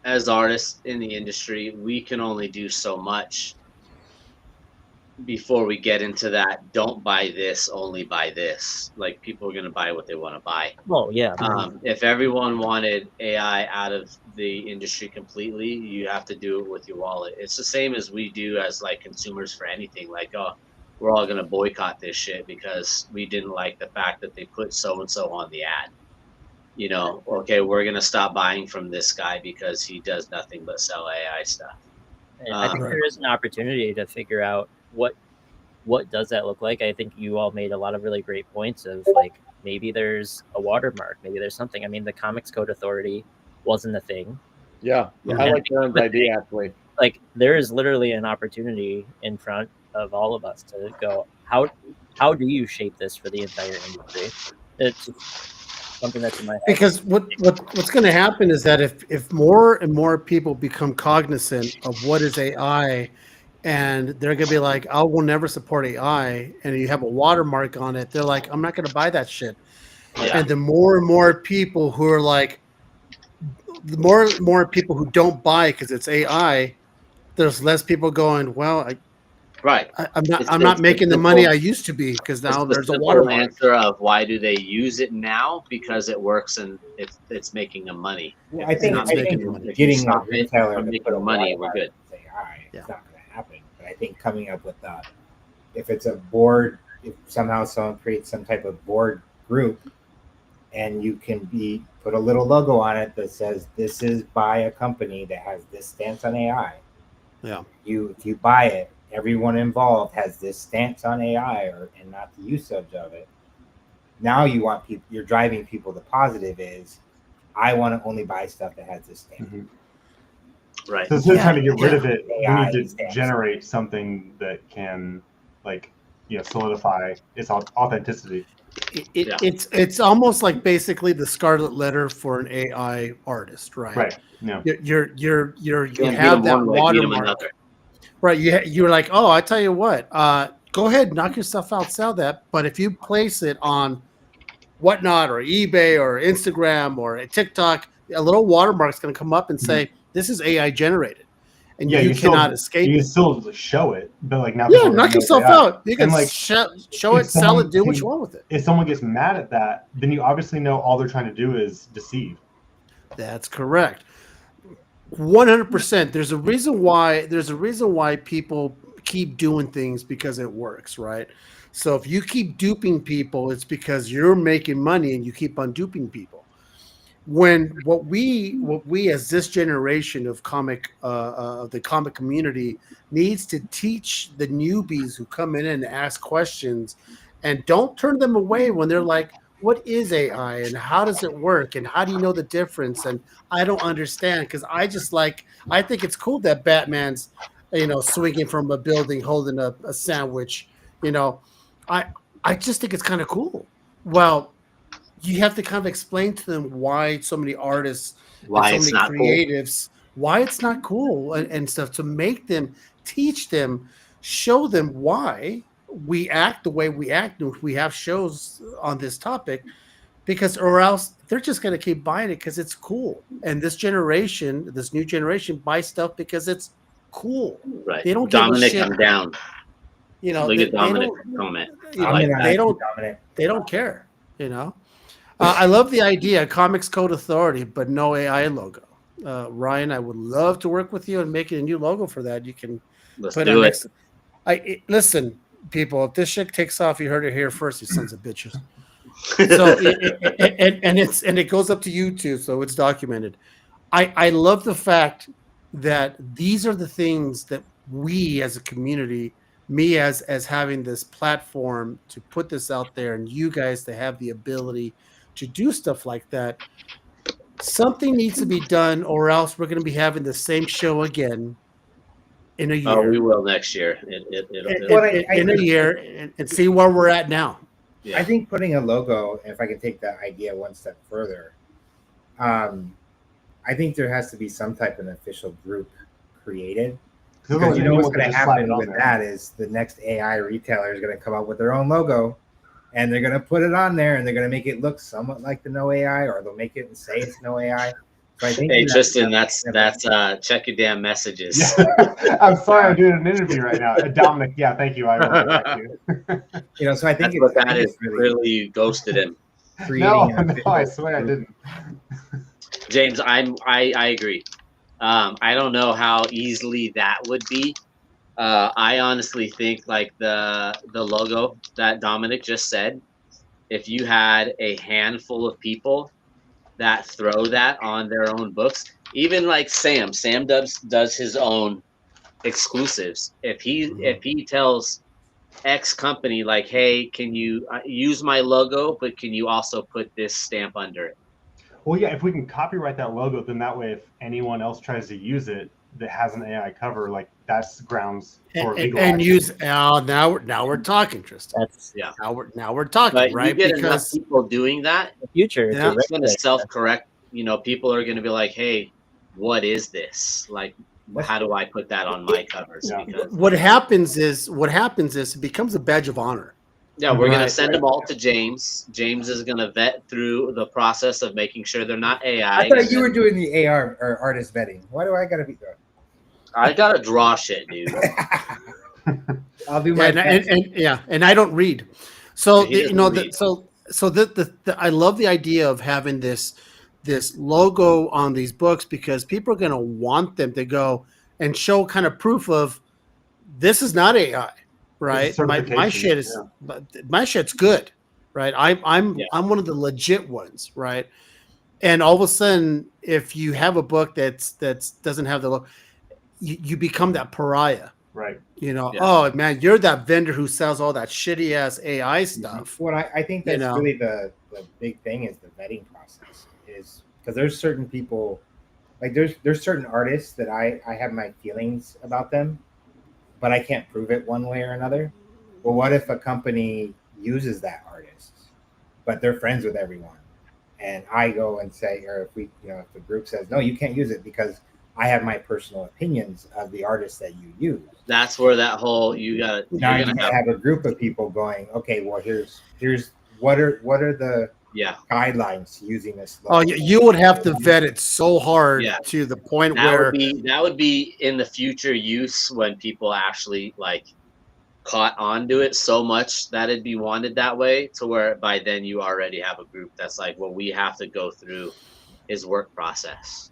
as artists in the industry, we can only do so much before we get into that. Don't buy this, only buy this. Like, people are going to buy what they want to buy. Well, yeah. If everyone wanted AI out of the industry completely, you have to do it with your wallet. It's the same as we do as like consumers for anything. Like, oh, we're all going to boycott this shit because we didn't like the fact that they put so-and-so on the ad. Okay, we're going to stop buying from this guy because he does nothing but sell AI stuff. And I think there is an opportunity to figure out what does that look like. I think you all made a lot of really great points of, like, maybe there's a watermark, maybe there's something. I mean, the Comics Code Authority wasn't a thing. Yeah. I like Aaron's idea, actually. Like, there is literally an opportunity in front of all of us to go, how do you shape this for the entire industry? It's something that's in my head. Because what's going to happen is that if more and more people become cognizant of what is AI, and they're going to be like, I will never support AI, and you have a watermark on it, they're like, I'm not going to buy that shit. Yeah. And the more and more people who are like, the more and more people who don't buy because it's AI, there's less people going, well, I'm not making the money I used to be because now there's a watermark. Answer of why do they use it now? Because it works and it's making them money. Well, I think getting a retailer from to making put a money, watermark we're good. and say, all right, it's not going to happen. But I think coming up with if it's a board, if somehow someone creates some type of board group, and you can put a little logo on it that says this is by a company that has this stance on AI. Yeah. If you buy it, everyone involved has this stance on AI and not the usage of it. Now you're driving people. The positive is, I want to only buy stuff that has this stance. Mm-hmm. Right. So instead of trying to get rid of it, AI we need to generate something that can, solidify its authenticity. It's almost like basically the scarlet letter for an AI artist, right? Right. Yeah. You have that watermark. Right. You're like, oh, I tell you what, go ahead, knock yourself out, sell that. But if you place it on Whatnot or eBay or Instagram or TikTok, a little watermark is going to come up and say, this is AI generated. And you cannot escape it. You can still show it, but now. Yeah, knock yourself out. You can show it, sell it, do what you want with it. If someone gets mad at that, then you obviously know all they're trying to do is deceive. That's correct. 100%. There's a reason why people keep doing things because it works, right? So if you keep duping people, it's because you're making money and you keep on duping people. When what we as this generation of the comic community needs to teach the newbies who come in and ask questions, and don't turn them away when they're like, what is AI and how does it work and how do you know the difference? And I don't understand, because I think it's cool that Batman's, swinging from a building holding a sandwich. I just think it's kind of cool. Well, you have to kind of explain to them why so many artists, Why and it's so many not cool. creatives, why it's not cool and stuff, to make them, teach them, show them why we act the way we act. If we have shows on this topic, because or else they're just going to keep buying it because it's cool. And this new generation buys stuff because it's cool. Right. They don't give a Dominic, shit. I'm down. Look they at Dominic don't- comment. they don't care. I love the idea, Comics Code Authority, but no AI logo. Ryan, I would love to work with you and make a new logo for that. You can Let's put do it it. listen, people, if this shit takes off, you heard it here first, you sons of bitches. So it goes up to YouTube, so it's documented. I love the fact that these are the things that we as a community, me as having this platform to put this out there, and you guys to have the ability to do stuff like that. Something needs to be done, or else we're going to be having the same show again in a year. Oh, we will next year. In a year, and see where we're at now. Yeah. I think putting a logo, if I can take that idea one step further, I think there has to be some type of official group created. Because you know what's going to happen with that is the next AI retailer is going to come up with their own logo, and they're going to put it on there, and they're going to make it look somewhat like the No AI, or they'll make it and say it's No AI. So I think Hey, Tristan, that's check your damn messages. I'm sorry, I'm doing an interview right now. Dominic, yeah, thank you. I will get back to you. So I think That's what that is. Really, you ghosted him. No, I swear I didn't. James, I agree. I don't know how easily that would be. I honestly think like the logo that Dominic just said, if you had a handful of people that throw that on their own books, even like Sam does his own exclusives. If he tells X company like, hey, can you use my logo, but can you also put this stamp under it? Well, yeah, if we can copyright that logo, then that way, if anyone else tries to use it that has an AI cover, like that's grounds for legal and action. use now we're talking, Tristan. That's Now we're talking, But right? you get enough Because people doing that, the future. Yeah. it's going to self-correct. People are going to be like, hey, what is this? Like, how do I put that on my covers? Yeah. Because what happens is it becomes a badge of honor. yeah, we're going to Right. send them all to James. James is going to vet through the process of making sure they're not AI. I thought you were doing the AR or artist vetting. Why do I got to be there? I got to draw shit, dude. I'll do my best. And I don't read. So He doesn't read. I love the idea of having this logo on these books, because people are going to want them to go and show kind of proof of this is not AI, right? My certification, shit is yeah. but my shit's good, right? I'm Yeah. one of the legit ones, right? And all of a sudden, if you have a book that's doesn't have the logo, you become that pariah. Right. Yeah. Oh man, you're that vendor who sells all that shitty ass AI stuff. What I think that's know. really the big thing is the vetting process, is because there's certain people, like there's certain artists that I have my feelings about them, but I can't prove it one way or another. Well, what if a company uses that artist, but they're friends with everyone, and I go and say, or if if the group says, no, you can't use it because I have my personal opinions of the artist that you use. That's where that whole Now you're you gonna have a group of people going, okay, well here's what are the yeah. guidelines to using this Oh, logo? you would have to vet it so hard Yeah. to the point That where would be in the future use when people actually like caught onto it so much that it'd be wanted that way, to where by then you already have a group that's like, well, we have to go through his work process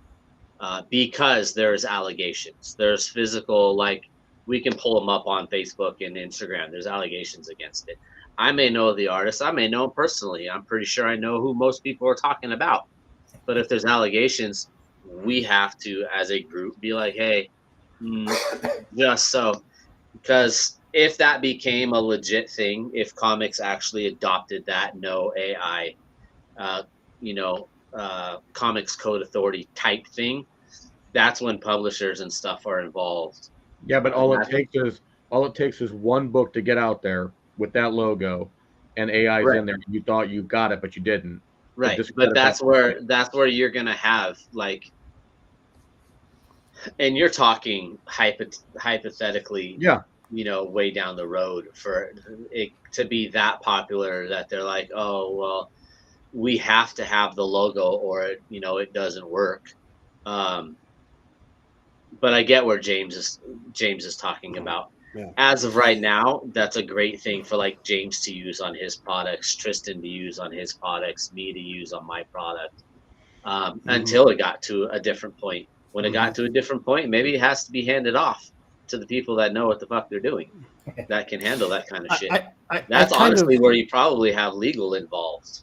because there's allegations, there's physical like We can pull them up on Facebook and Instagram. There's allegations against it. I may know the artist. I may know him personally. I'm pretty sure I know who most people are talking about. But if there's allegations, we have to, as a group, be like, hey, just so. Because if that became a legit thing, if comics actually adopted that no AI, comics code authority type thing, that's when publishers and stuff are involved. Yeah, but all it takes is one book to get out there with that logo, and AI's Right. in there. You thought you got it, but you didn't. Right, discredit but that's that. where you're gonna have like, and you're talking hypothetically, Yeah. way down the road for it to be that popular that they're like, oh well, we have to have the logo or it doesn't work. But I get where James is talking about. Yeah. As of right now, that's a great thing for like James to use on his products, Tristan to use on his products, me to use on my product, until it got to a different point. When it got to a different point, maybe it has to be handed off to the people that know what the fuck they're doing, that can handle that kind of shit. That's honestly where you probably have legal involved.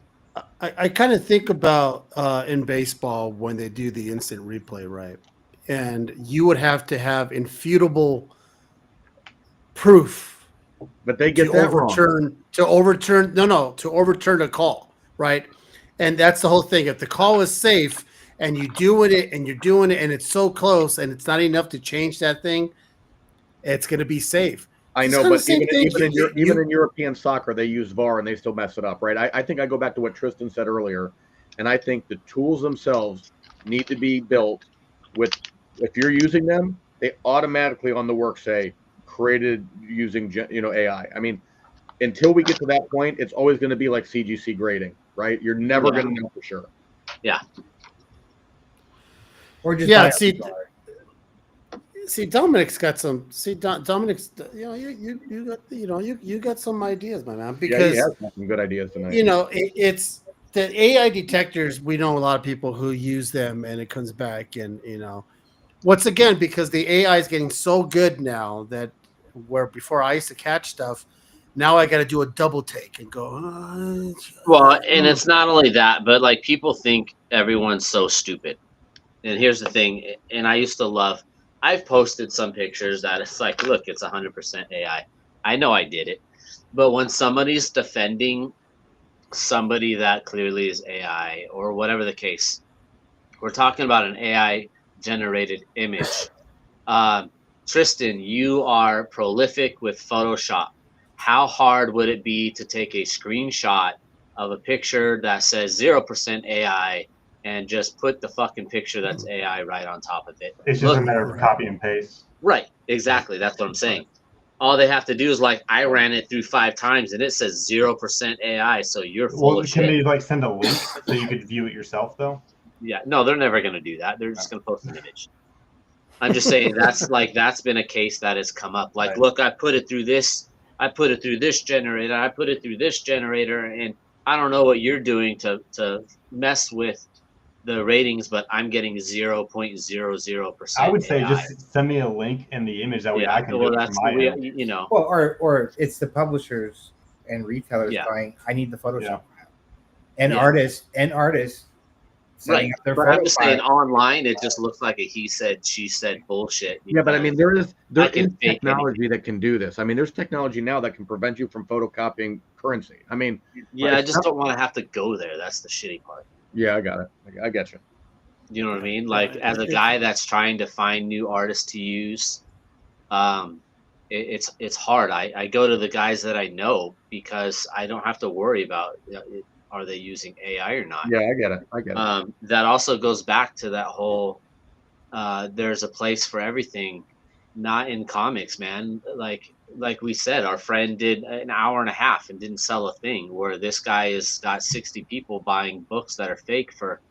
I kind of think about in baseball when they do the instant replay, right? And you would have to have infutable proof, but they get to that overturn a call, right? And that's the whole thing. If the call is safe and you're doing it and it's so close and it's not enough to change that thing, it's going to be safe. I know, but even in European soccer, they use VAR and they still mess it up, right? I think I go back to what Tristan said earlier, and I think the tools themselves need to be built with, if you're using them, they automatically on the work say created using AI. I mean, until we get to that point, it's always going to be like CGC grading, right? You're never going to know for sure. Yeah. Or just See, Dominic's got some. Dominic's. You got some ideas, my man. Because he has some good ideas tonight. It's the AI detectors. We know a lot of people who use them, and it comes back, and once again, because the AI is getting so good now that where before I used to catch stuff, now I got to do a double take and go. Well, and it's not only that, but like people think everyone's so stupid. And here's the thing, and I used to love. I've posted some pictures that it's like, look, it's 100% AI. I know I did it. But when somebody's defending somebody that clearly is AI or whatever the case, we're talking about an AI generated image. Tristan, you are prolific with Photoshop. How hard would it be to take a screenshot of a picture that says 0% AI and just put the fucking picture that's AI right on top of it? It's just a matter of copy and paste. Right, exactly. That's what I'm saying. All they have to do is like, I ran it through 5 times and it says 0% AI, so you're full of shit. Can they like send a link so you could view it yourself though? Yeah, no, they're never going to do that. They're just going to post an image. I'm just saying that's been a case that has come up. Like, look, I put it through this generator, I put it through this generator, and I don't know what you're doing to mess with the ratings, but I'm getting 0.00%. I would say AI. just send me a link and the image, that way I can do it from my end. Well, or it's the publishers and retailers going, I need the Photoshop file. And artists Right, but I'm just saying online it just looks like a he said she said bullshit. Yeah, but I mean there is technology that can do this. I mean, there's technology now that can prevent you from photocopying currency. I mean, I just don't want to have to go there. That's the shitty part. Yeah, I got it. I get you. You know what I mean? Like, as a guy that's trying to find new artists to use, it's hard. I go to the guys that I know because I don't have to worry about are they using AI or not. Yeah, I get it. That also goes back to that whole there's a place for everything, not in comics, man. Like we said, our friend did an hour and a half and didn't sell a thing, where this guy has got 60 people buying books that are fake for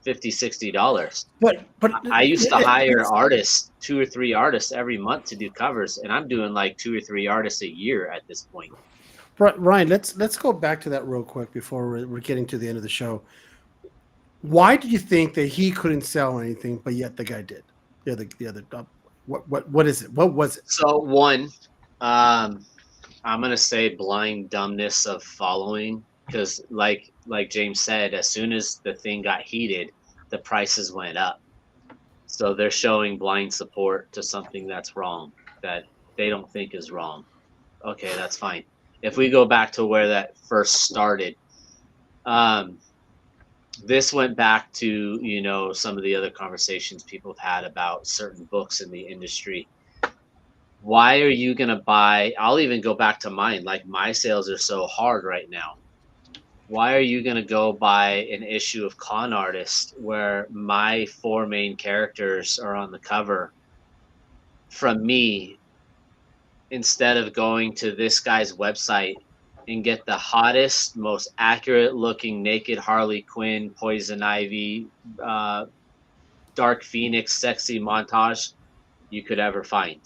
$50-$60. But I used to hire artists, 2 or 3 artists every month to do covers, and I'm doing like 2 or 3 artists a year at this point. Ryan, let's go back to that real quick before we're getting to the end of the show. Why do you think that he couldn't sell anything, but yet the guy did? The other What is it? What was it? So one, I'm gonna say blind dumbness of following, because like James said, as soon as the thing got heated, the prices went up. So they're showing blind support to something that's wrong, that they don't think is wrong. Okay, that's fine. If we go back to where that first started, this went back to, you know, some of the other conversations people have had about certain books in the industry. Why are you going to buy? I'll even go back to mine. Like, my sales are so hard right now. Why are you going to go buy an issue of Con Artist where my 4 main characters are on the cover from me, instead of going to this guy's website and get the hottest, most accurate looking naked Harley Quinn, Poison Ivy, Dark Phoenix sexy montage you could ever find?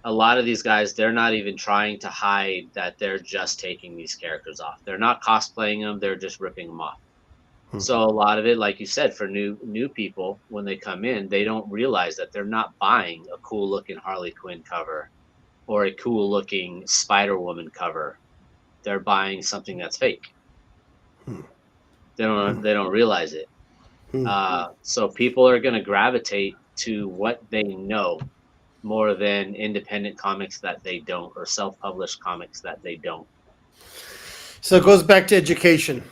A lot of these guys, they're not even trying to hide that they're just taking these characters off. They're not cosplaying them, they're just ripping them off. So a lot of it, like you said, for new people, when they come in, they don't realize that they're not buying a cool looking Harley Quinn cover or a cool looking Spider-Woman cover. They're buying something that's fake. They don't realize it. So people are going to gravitate to what they know more than independent comics that they don't, or self-published comics that they don't. So it goes back to education,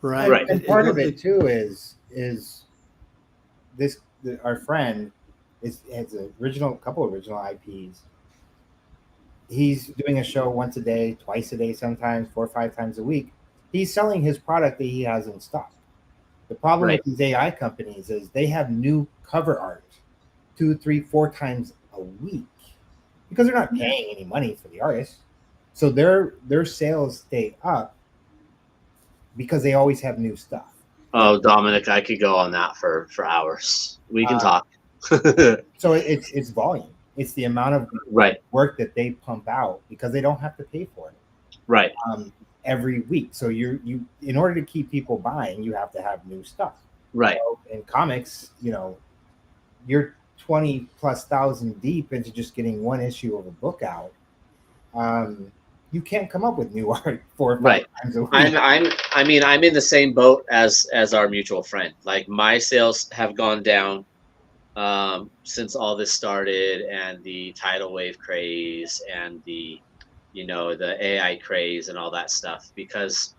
right? Right. And part of it too is this our friend has a couple original IPs. He's doing a show once a day, twice a day, sometimes 4 or 5 times a week. He's selling his product that he has in stock. The problem with these AI companies is they have new cover art 2, 3, 4 times a week because they're not paying any money for the artist. So their sales stay up because they always have new stuff. Oh, Dominic, I could go on that for hours. We can talk. So it's volume. It's the amount of work that they pump out because they don't have to pay for it. Right. Every week. So you in order to keep people buying, you have to have new stuff. Right. So in comics, you know, you're 20,000+ deep into just getting one issue of a book out. You can't come up with new art 4 or 5 times a week. I'm in the same boat as our mutual friend. Like, my sales have gone down since all this started, and the tidal wave craze and the AI craze and all that stuff, because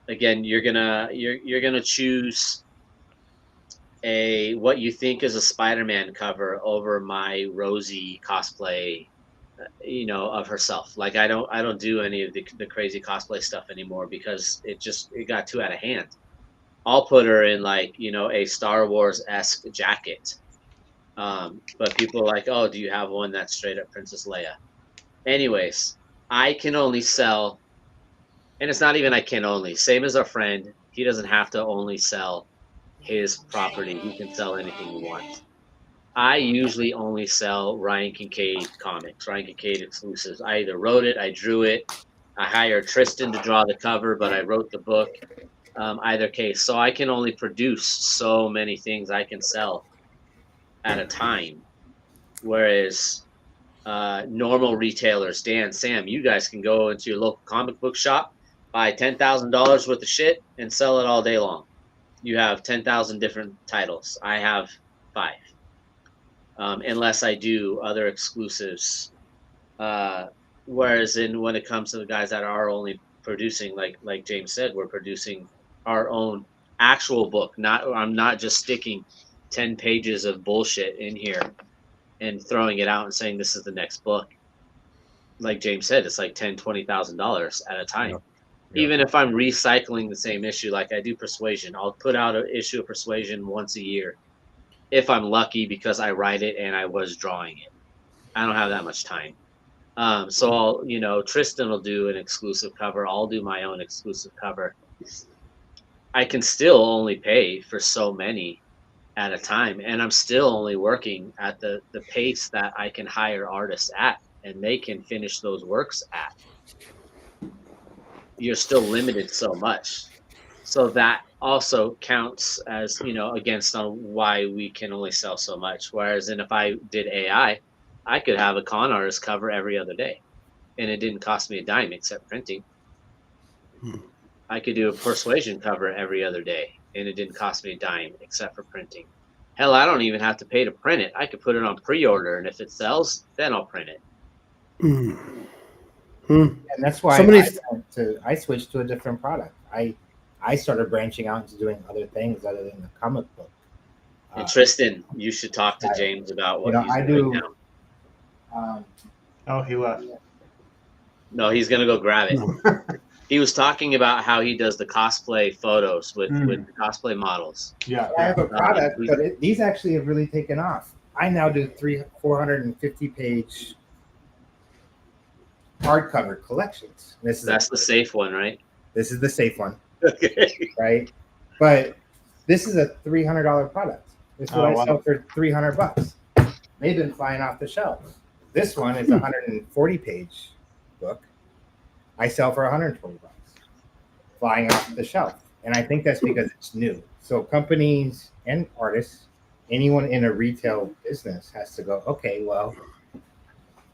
again, you're gonna choose what you think is a Spider-Man cover over my Rosie cosplay, of herself. Like, I don't do any of the crazy cosplay stuff anymore because it got too out of hand. I'll put her in a Star Wars-esque jacket. But people are like, oh, do you have one that's straight up Princess Leia? Anyways, I can only sell, and it's not even I can only, same as our friend, he doesn't have to only sell his property. He can sell anything he wants. I usually only sell Ryan Kincaid comics, Ryan Kincaid exclusives. I either wrote it, I drew it, I hired Tristan to draw the cover, but I wrote the book. Either case. So I can only produce so many things I can sell at a time. Whereas normal retailers, Dan, Sam, you guys can go into your local comic book shop, buy $10,000 worth of shit, and sell it all day long. You have 10,000 different titles. I have 5. Unless I do other exclusives. Whereas when it comes to the guys that are only producing, like James said, we're producing our own actual book. I'm not just sticking 10 pages of bullshit in here and throwing it out and saying this is the next book. Like James said, it's like $10,000-$20,000 at a time. Yeah. Even if I'm recycling the same issue, like I do Persuasion, I'll put out an issue of Persuasion once a year if I'm lucky, because I write it and I was drawing it. I don't have that much time. So Tristan will do an exclusive cover. I'll do my own exclusive cover. I can still only pay for so many at a time, and I'm still only working at the pace that I can hire artists at, and they can finish those works at. You're still limited so much. So that also counts as, against on why we can only sell so much. Whereas if I did AI, I could have a con artist cover every other day, and it didn't cost me a dime except printing. I could do a persuasion cover every other day, and it didn't cost me a dime except for printing. Hell, I don't even have to pay to print it. I could put it on pre-order, and if it sells, then I'll print it. And that's why Somebody- I switched to a different product. I started branching out into doing other things other than the comic book. And Tristan, you should talk to James about what he's doing now. Oh, he left. No, he's gonna go grab it. He was talking about how he does the cosplay photos with the cosplay models. Yeah. I have a product, but these actually have really taken off. I now do 450-page hardcover collections. That's the safe one, right? This is the safe one, Okay. right? But this is a $300 product. This is what I wow. sell for $300. They've been flying off the shelves. This one is a 140-page book. I sell for $120, flying off the shelf. And I think that's because it's new. So companies and artists, anyone in a retail business has to go, okay, well,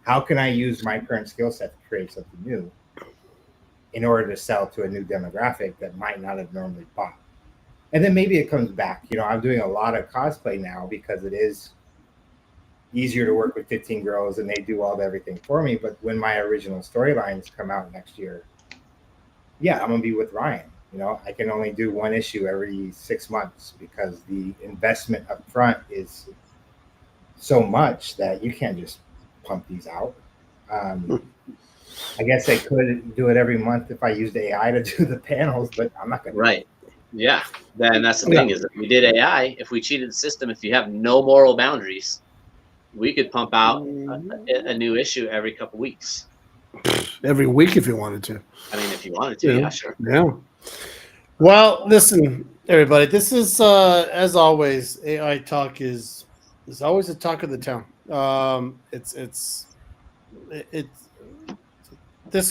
how can I use my current skill set to create something new in order to sell to a new demographic that might not have normally bought? And then maybe it comes back. I'm doing a lot of cosplay now because it is easier to work with 15 girls and they do all the everything for me. But when my original storylines come out next year, I'm gonna be with Ryan. I can only do one issue every 6 months because the investment up front is so much that you can't just pump these out. I guess I could do it every month if I used AI to do the panels, but I'm not gonna. Right. Yeah. Then that's the thing is if we did AI, if we cheated the system, if you have no moral boundaries, we could pump out a new issue every couple weeks. Every week if you wanted to. I mean, if you wanted to, yeah, sure. Yeah. Well, listen, everybody. This is as always, AI talk is always the talk of the town. This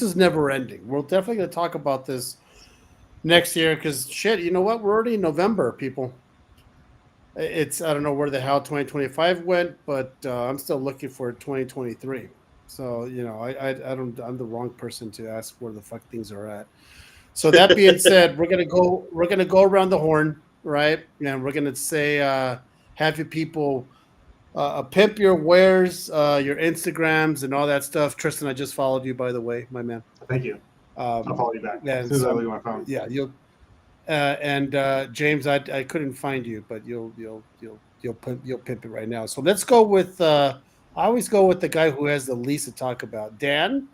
is never ending. We're definitely going to talk about this next year because shit, you know what? We're already in November, people. I don't know where the hell 2025 went, but I'm still looking for 2023. So I'm the wrong person to ask where the fuck things are at. So that being said, we're gonna go around the horn, right? And we're gonna say, have your people pimp your wares, your Instagrams, and all that stuff. Tristan, I just followed you, by the way, my man. Thank you. I'll follow you back as soon as I leave my phone. Yeah, you'll. And James, I couldn't find you, but you'll pimp it right now. So let's go with. I always go with the guy who has the least to talk about. Dan,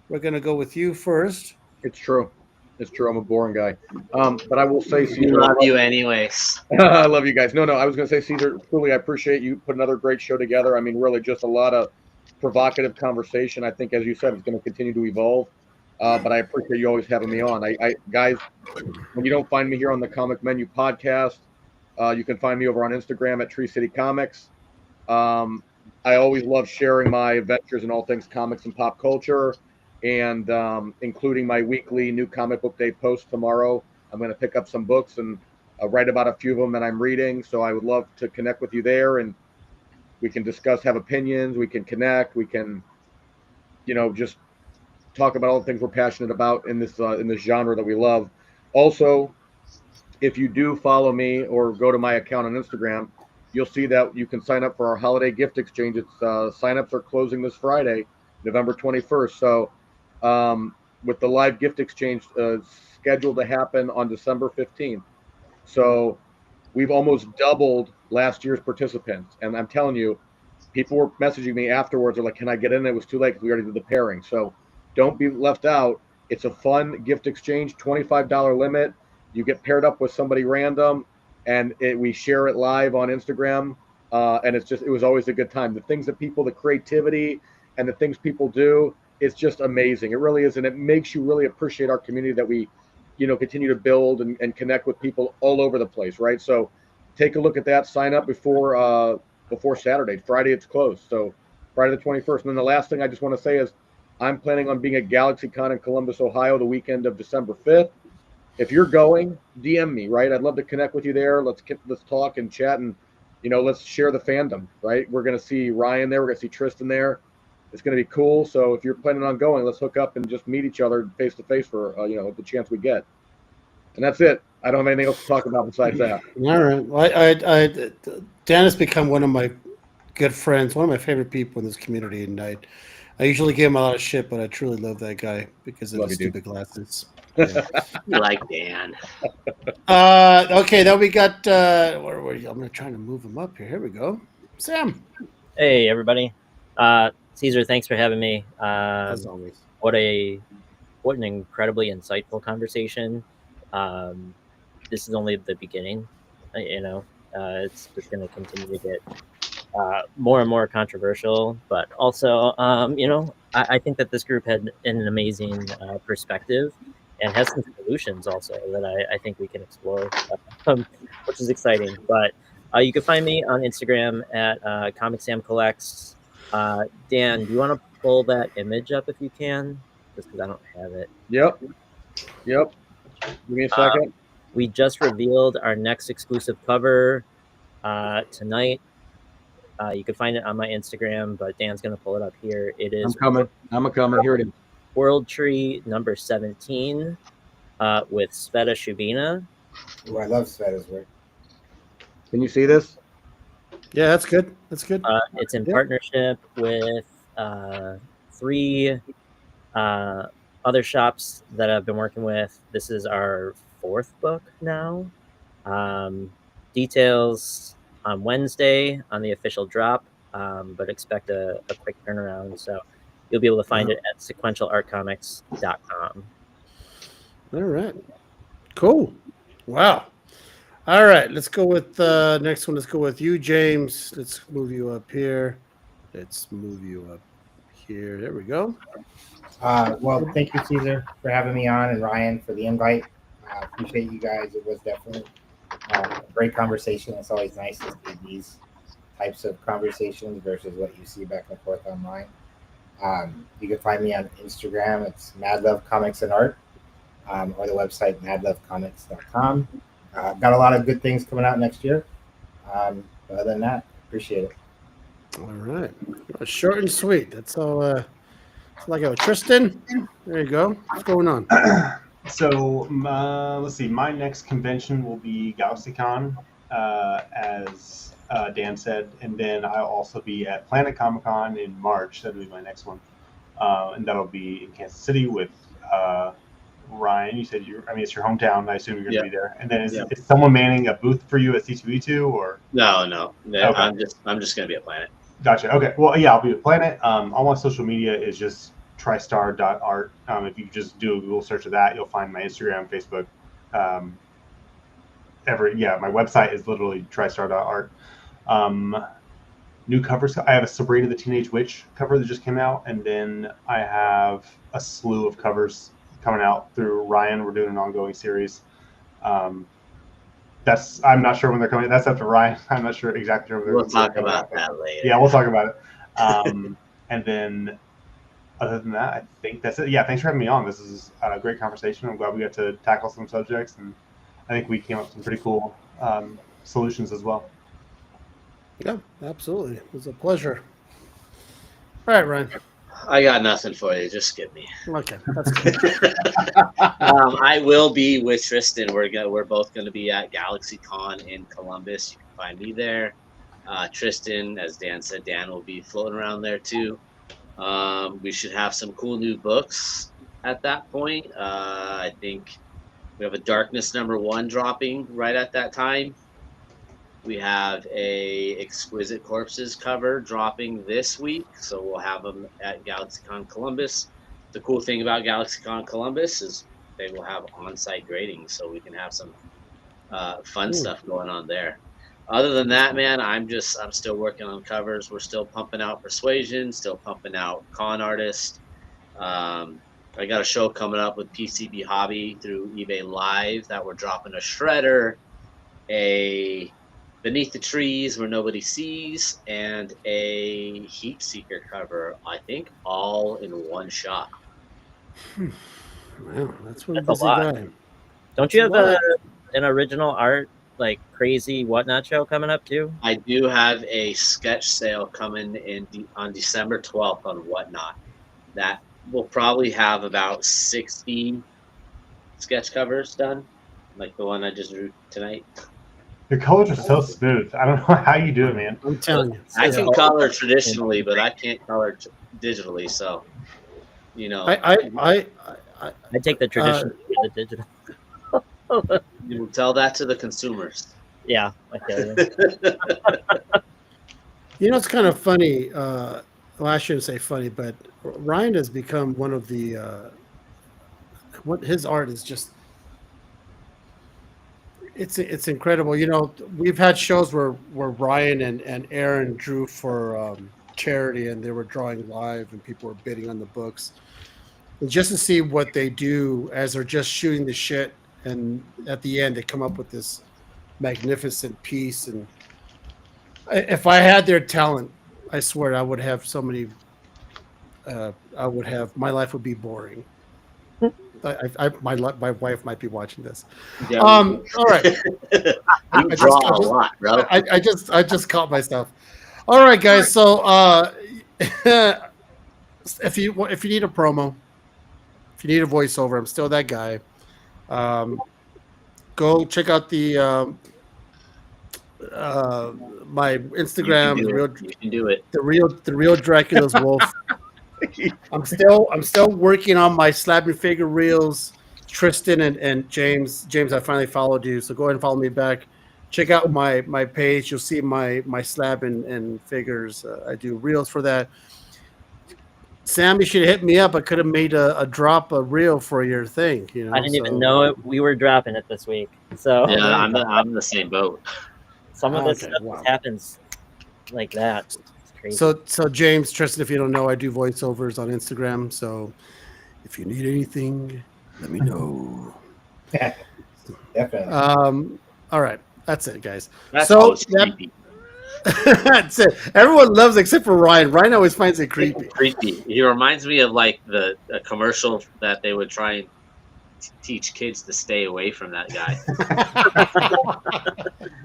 we're gonna go with you first. It's true. I'm a boring guy. But I will say, We Caesar, love you anyways. I love you guys. No, I was going to say, Caesar, truly, I appreciate you put another great show together. I mean, really just a lot of provocative conversation. I think, as you said, it's going to continue to evolve. But I appreciate you always having me on. I guys, when you don't find me here on the Comic Menu podcast, you can find me over on Instagram at Tree City Comics. I always love sharing my adventures in all things comics and pop culture, and including my weekly New Comic Book Day post tomorrow. I'm going to pick up some books and write about a few of them that I'm reading. So I would love to connect with you there, and we can discuss, have opinions, we can connect, we can, just talk about all the things we're passionate about in this genre that we love. Also, if you do follow me or go to my account on Instagram, you'll see that you can sign up for our holiday gift exchange. It's signups are closing this Friday, November 21st. So with the live gift exchange scheduled to happen on December 15th. So we've almost doubled last year's participants. And I'm telling you, people were messaging me afterwards. They're like, can I get in? It was too late because we already did the pairing. So don't be left out. It's a fun gift exchange, $25 limit. You get paired up with somebody random, and we share it live on Instagram. And it was always a good time. The things that the creativity and the things people do, it's just amazing. It really is. And it makes you really appreciate our community that we, continue to build and connect with people all over the place. Right. So take a look at that. Sign up before Saturday. Friday, it's closed. So Friday the 21st. And then the last thing I just want to say is I'm planning on being at GalaxyCon in Columbus, Ohio, the weekend of December 5th. if you're going, DM me, right? I'd love to connect with you there. Let's talk and chat, and let's share the fandom, right? We're gonna see Ryan there. We're gonna see Tristan there. It's gonna be cool. So if you're planning on going, let's hook up and just meet each other face to face for the chance we get. And that's it. I don't have anything else to talk about besides that. All right. Well, Dan has become one of my good friends, one of my favorite people in this community, and I usually give him a lot of shit, but I truly love that guy because of Love his you, dude. stupid glasses. Yeah. You like Dan. Okay, now we got. Where were you? I'm gonna try to move him up here. Here we go. Sam. Hey, everybody. Caesar, thanks for having me. As always. What an incredibly insightful conversation. This is only the beginning. It's just going to continue to get more and more controversial, but also, I think that this group had an amazing perspective and has some solutions also that I think we can explore, which is exciting. But you can find me on Instagram at Comic Sam Collects. Dan, do you want to pull that image up if you can? Just because I don't have it. Yep. Give me a second. We just revealed our next exclusive cover tonight. You can find it on my Instagram, but Dan's going to pull it up here. It is I'm coming. Here it is. World Tree number 17 with Sveta Shubina. Ooh, I love Sveta's work. Can you see this? Yeah, that's good. That's good. It's in partnership with 3 other shops that I've been working with. This is our 4th book now. Details on Wednesday on the official drop, but expect a quick turnaround. So you'll be able to find it at sequentialartcomics.com. All right. Cool. Wow. All right. Let's go with the next one. Let's go with you, James. Let's move you up here. Let's move you up here. There we go. Well, thank you, Caesar, for having me on, and Ryan for the invite. Appreciate you guys. It was definitely a great conversation. It's always nice to see these types of conversations versus what you see back and forth online. You can find me on Instagram. It's Mad Love Comics and Art, or the website madlovecomics.com. Got a lot of good things coming out next year. But other than that, appreciate it. All right. Short and sweet. That's all. That's all I got. Tristan, there you go. What's going on? So let's see. My next convention will be GalaxyCon, as Dan said, and then I'll also be at Planet Comic Con in March. That'll be my next one, and that'll be in Kansas City with Ryan. You said it's your hometown. I assume you're going to be there. And then is someone manning a booth for you at C2E2 or? No. Okay. I'm just going to be at Planet. Gotcha. Okay. Well, yeah, I'll be at Planet. All my social media is just tristar.art. If you just do a Google search of that, you'll find my Instagram, Facebook. My website is literally tristar.art. New covers. I have a Sabrina the Teenage Witch cover that just came out, and then I have a slew of covers coming out through Ryan. We're doing an ongoing series. I'm not sure when they're coming. That's up to Ryan. I'm not sure exactly when they're We'll talk about that later. Yeah, we'll talk about it. And then other than that, I think that's it. Yeah, thanks for having me on. This is a great conversation. I'm glad we got to tackle some subjects, and I think we came up with some pretty cool solutions as well. Yeah, absolutely. It was a pleasure. All right, Ryan. I got nothing for you. Just skip me. Okay, that's good. I will be with Tristan. We're both going to be at GalaxyCon in Columbus. You can find me there. Tristan, as Dan said, Dan will be floating around there too. We should have some cool new books at that point. I think we have a Darkness #1 dropping right at that time. We have a Exquisite Corpses cover dropping this week, so we'll have them at GalaxyCon Columbus. The cool thing about GalaxyCon Columbus is they will have on-site grading, so we can have some fun stuff going on there. Other than that, man, I'm still working on covers. We're still pumping out Persuasion, still pumping out Con Artist. I got a show coming up with PCB Hobby through eBay Live that we're dropping a Shredder, a Beneath the Trees Where Nobody Sees, and a Heat Seeker cover, I think, all in one shot. Wow, that's one That's a busy lot. guy. Don't you have What? an original art, like crazy whatnot show coming up too? I do have a sketch sale coming on December 12th on Whatnot. That will probably have about 60 sketch covers done, like the one I just drew tonight. Your colors are so smooth. I don't know how you do it, man. I'm telling you. I can color traditionally, but I can't color digitally. So, you know, I take the tradition to the digital. you will tell that to the consumers. Yeah, I feel you. You know, it's kind of funny. Well, I shouldn't say funny, but Ryan has become one of the. What his art is just. It's incredible. You know, we've had shows where Ryan and Aaron drew for charity, and they were drawing live, and people were bidding on the books. And just to see what they do as they're just shooting the shit, and at the end they come up with this magnificent piece. And if I had their talent, I swear I would have so many. My life would be boring. My wife might be watching this. Yeah, All right. you draw a lot, bro. I just caught myself. All right, guys. So if you need a promo, if you need a voiceover, I'm still that guy. Go check out the my Instagram. You can do it. The real Dracula's Wolf. I'm still working on my slab and figure reels. Tristan and James. James, I finally followed you, so go ahead and follow me back. Check out my page. You'll see my slab and figures. I do reels for that. Sam, you should have hit me up. I could have made a reel for your thing. You know, I didn't even know it. We were dropping it this week, so Yeah, I'm in the same boat. some of this Okay, stuff wow. just happens like that. It's crazy. So James, Tristan, if you don't know, I do voiceovers on Instagram. So if you need anything, let me know. Definitely. All right, that's it, guys. That's So, always yep. creepy. That's it. Everyone loves it except for Ryan. Ryan always finds it creepy. Creepy. He reminds me of like the commercial that they would try and teach kids to stay away from that guy.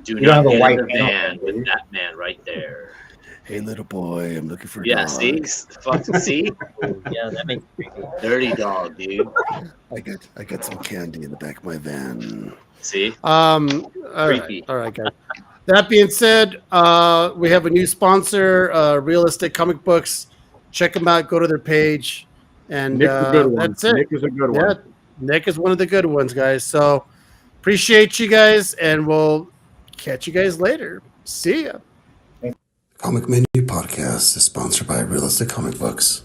Do You don't not have a get white in the man, van do you? with that man right there. Hey, little boy, I'm looking for a Yeah, dog. see, fucking see, Yeah, that makes it creepy. dirty dog, dude. I got some candy in the back of my van. See, All Creepy. right, guys. That being said, we have a new sponsor, Realistic Comic Books. Check them out. Go to their page, and Nick's a good one. that's it. Nick is a good Yeah, one. Nick is one of the good ones, guys. So appreciate you guys, and we'll catch you guys later. See ya. Comic Menu Podcast is sponsored by Realistic Comic Books.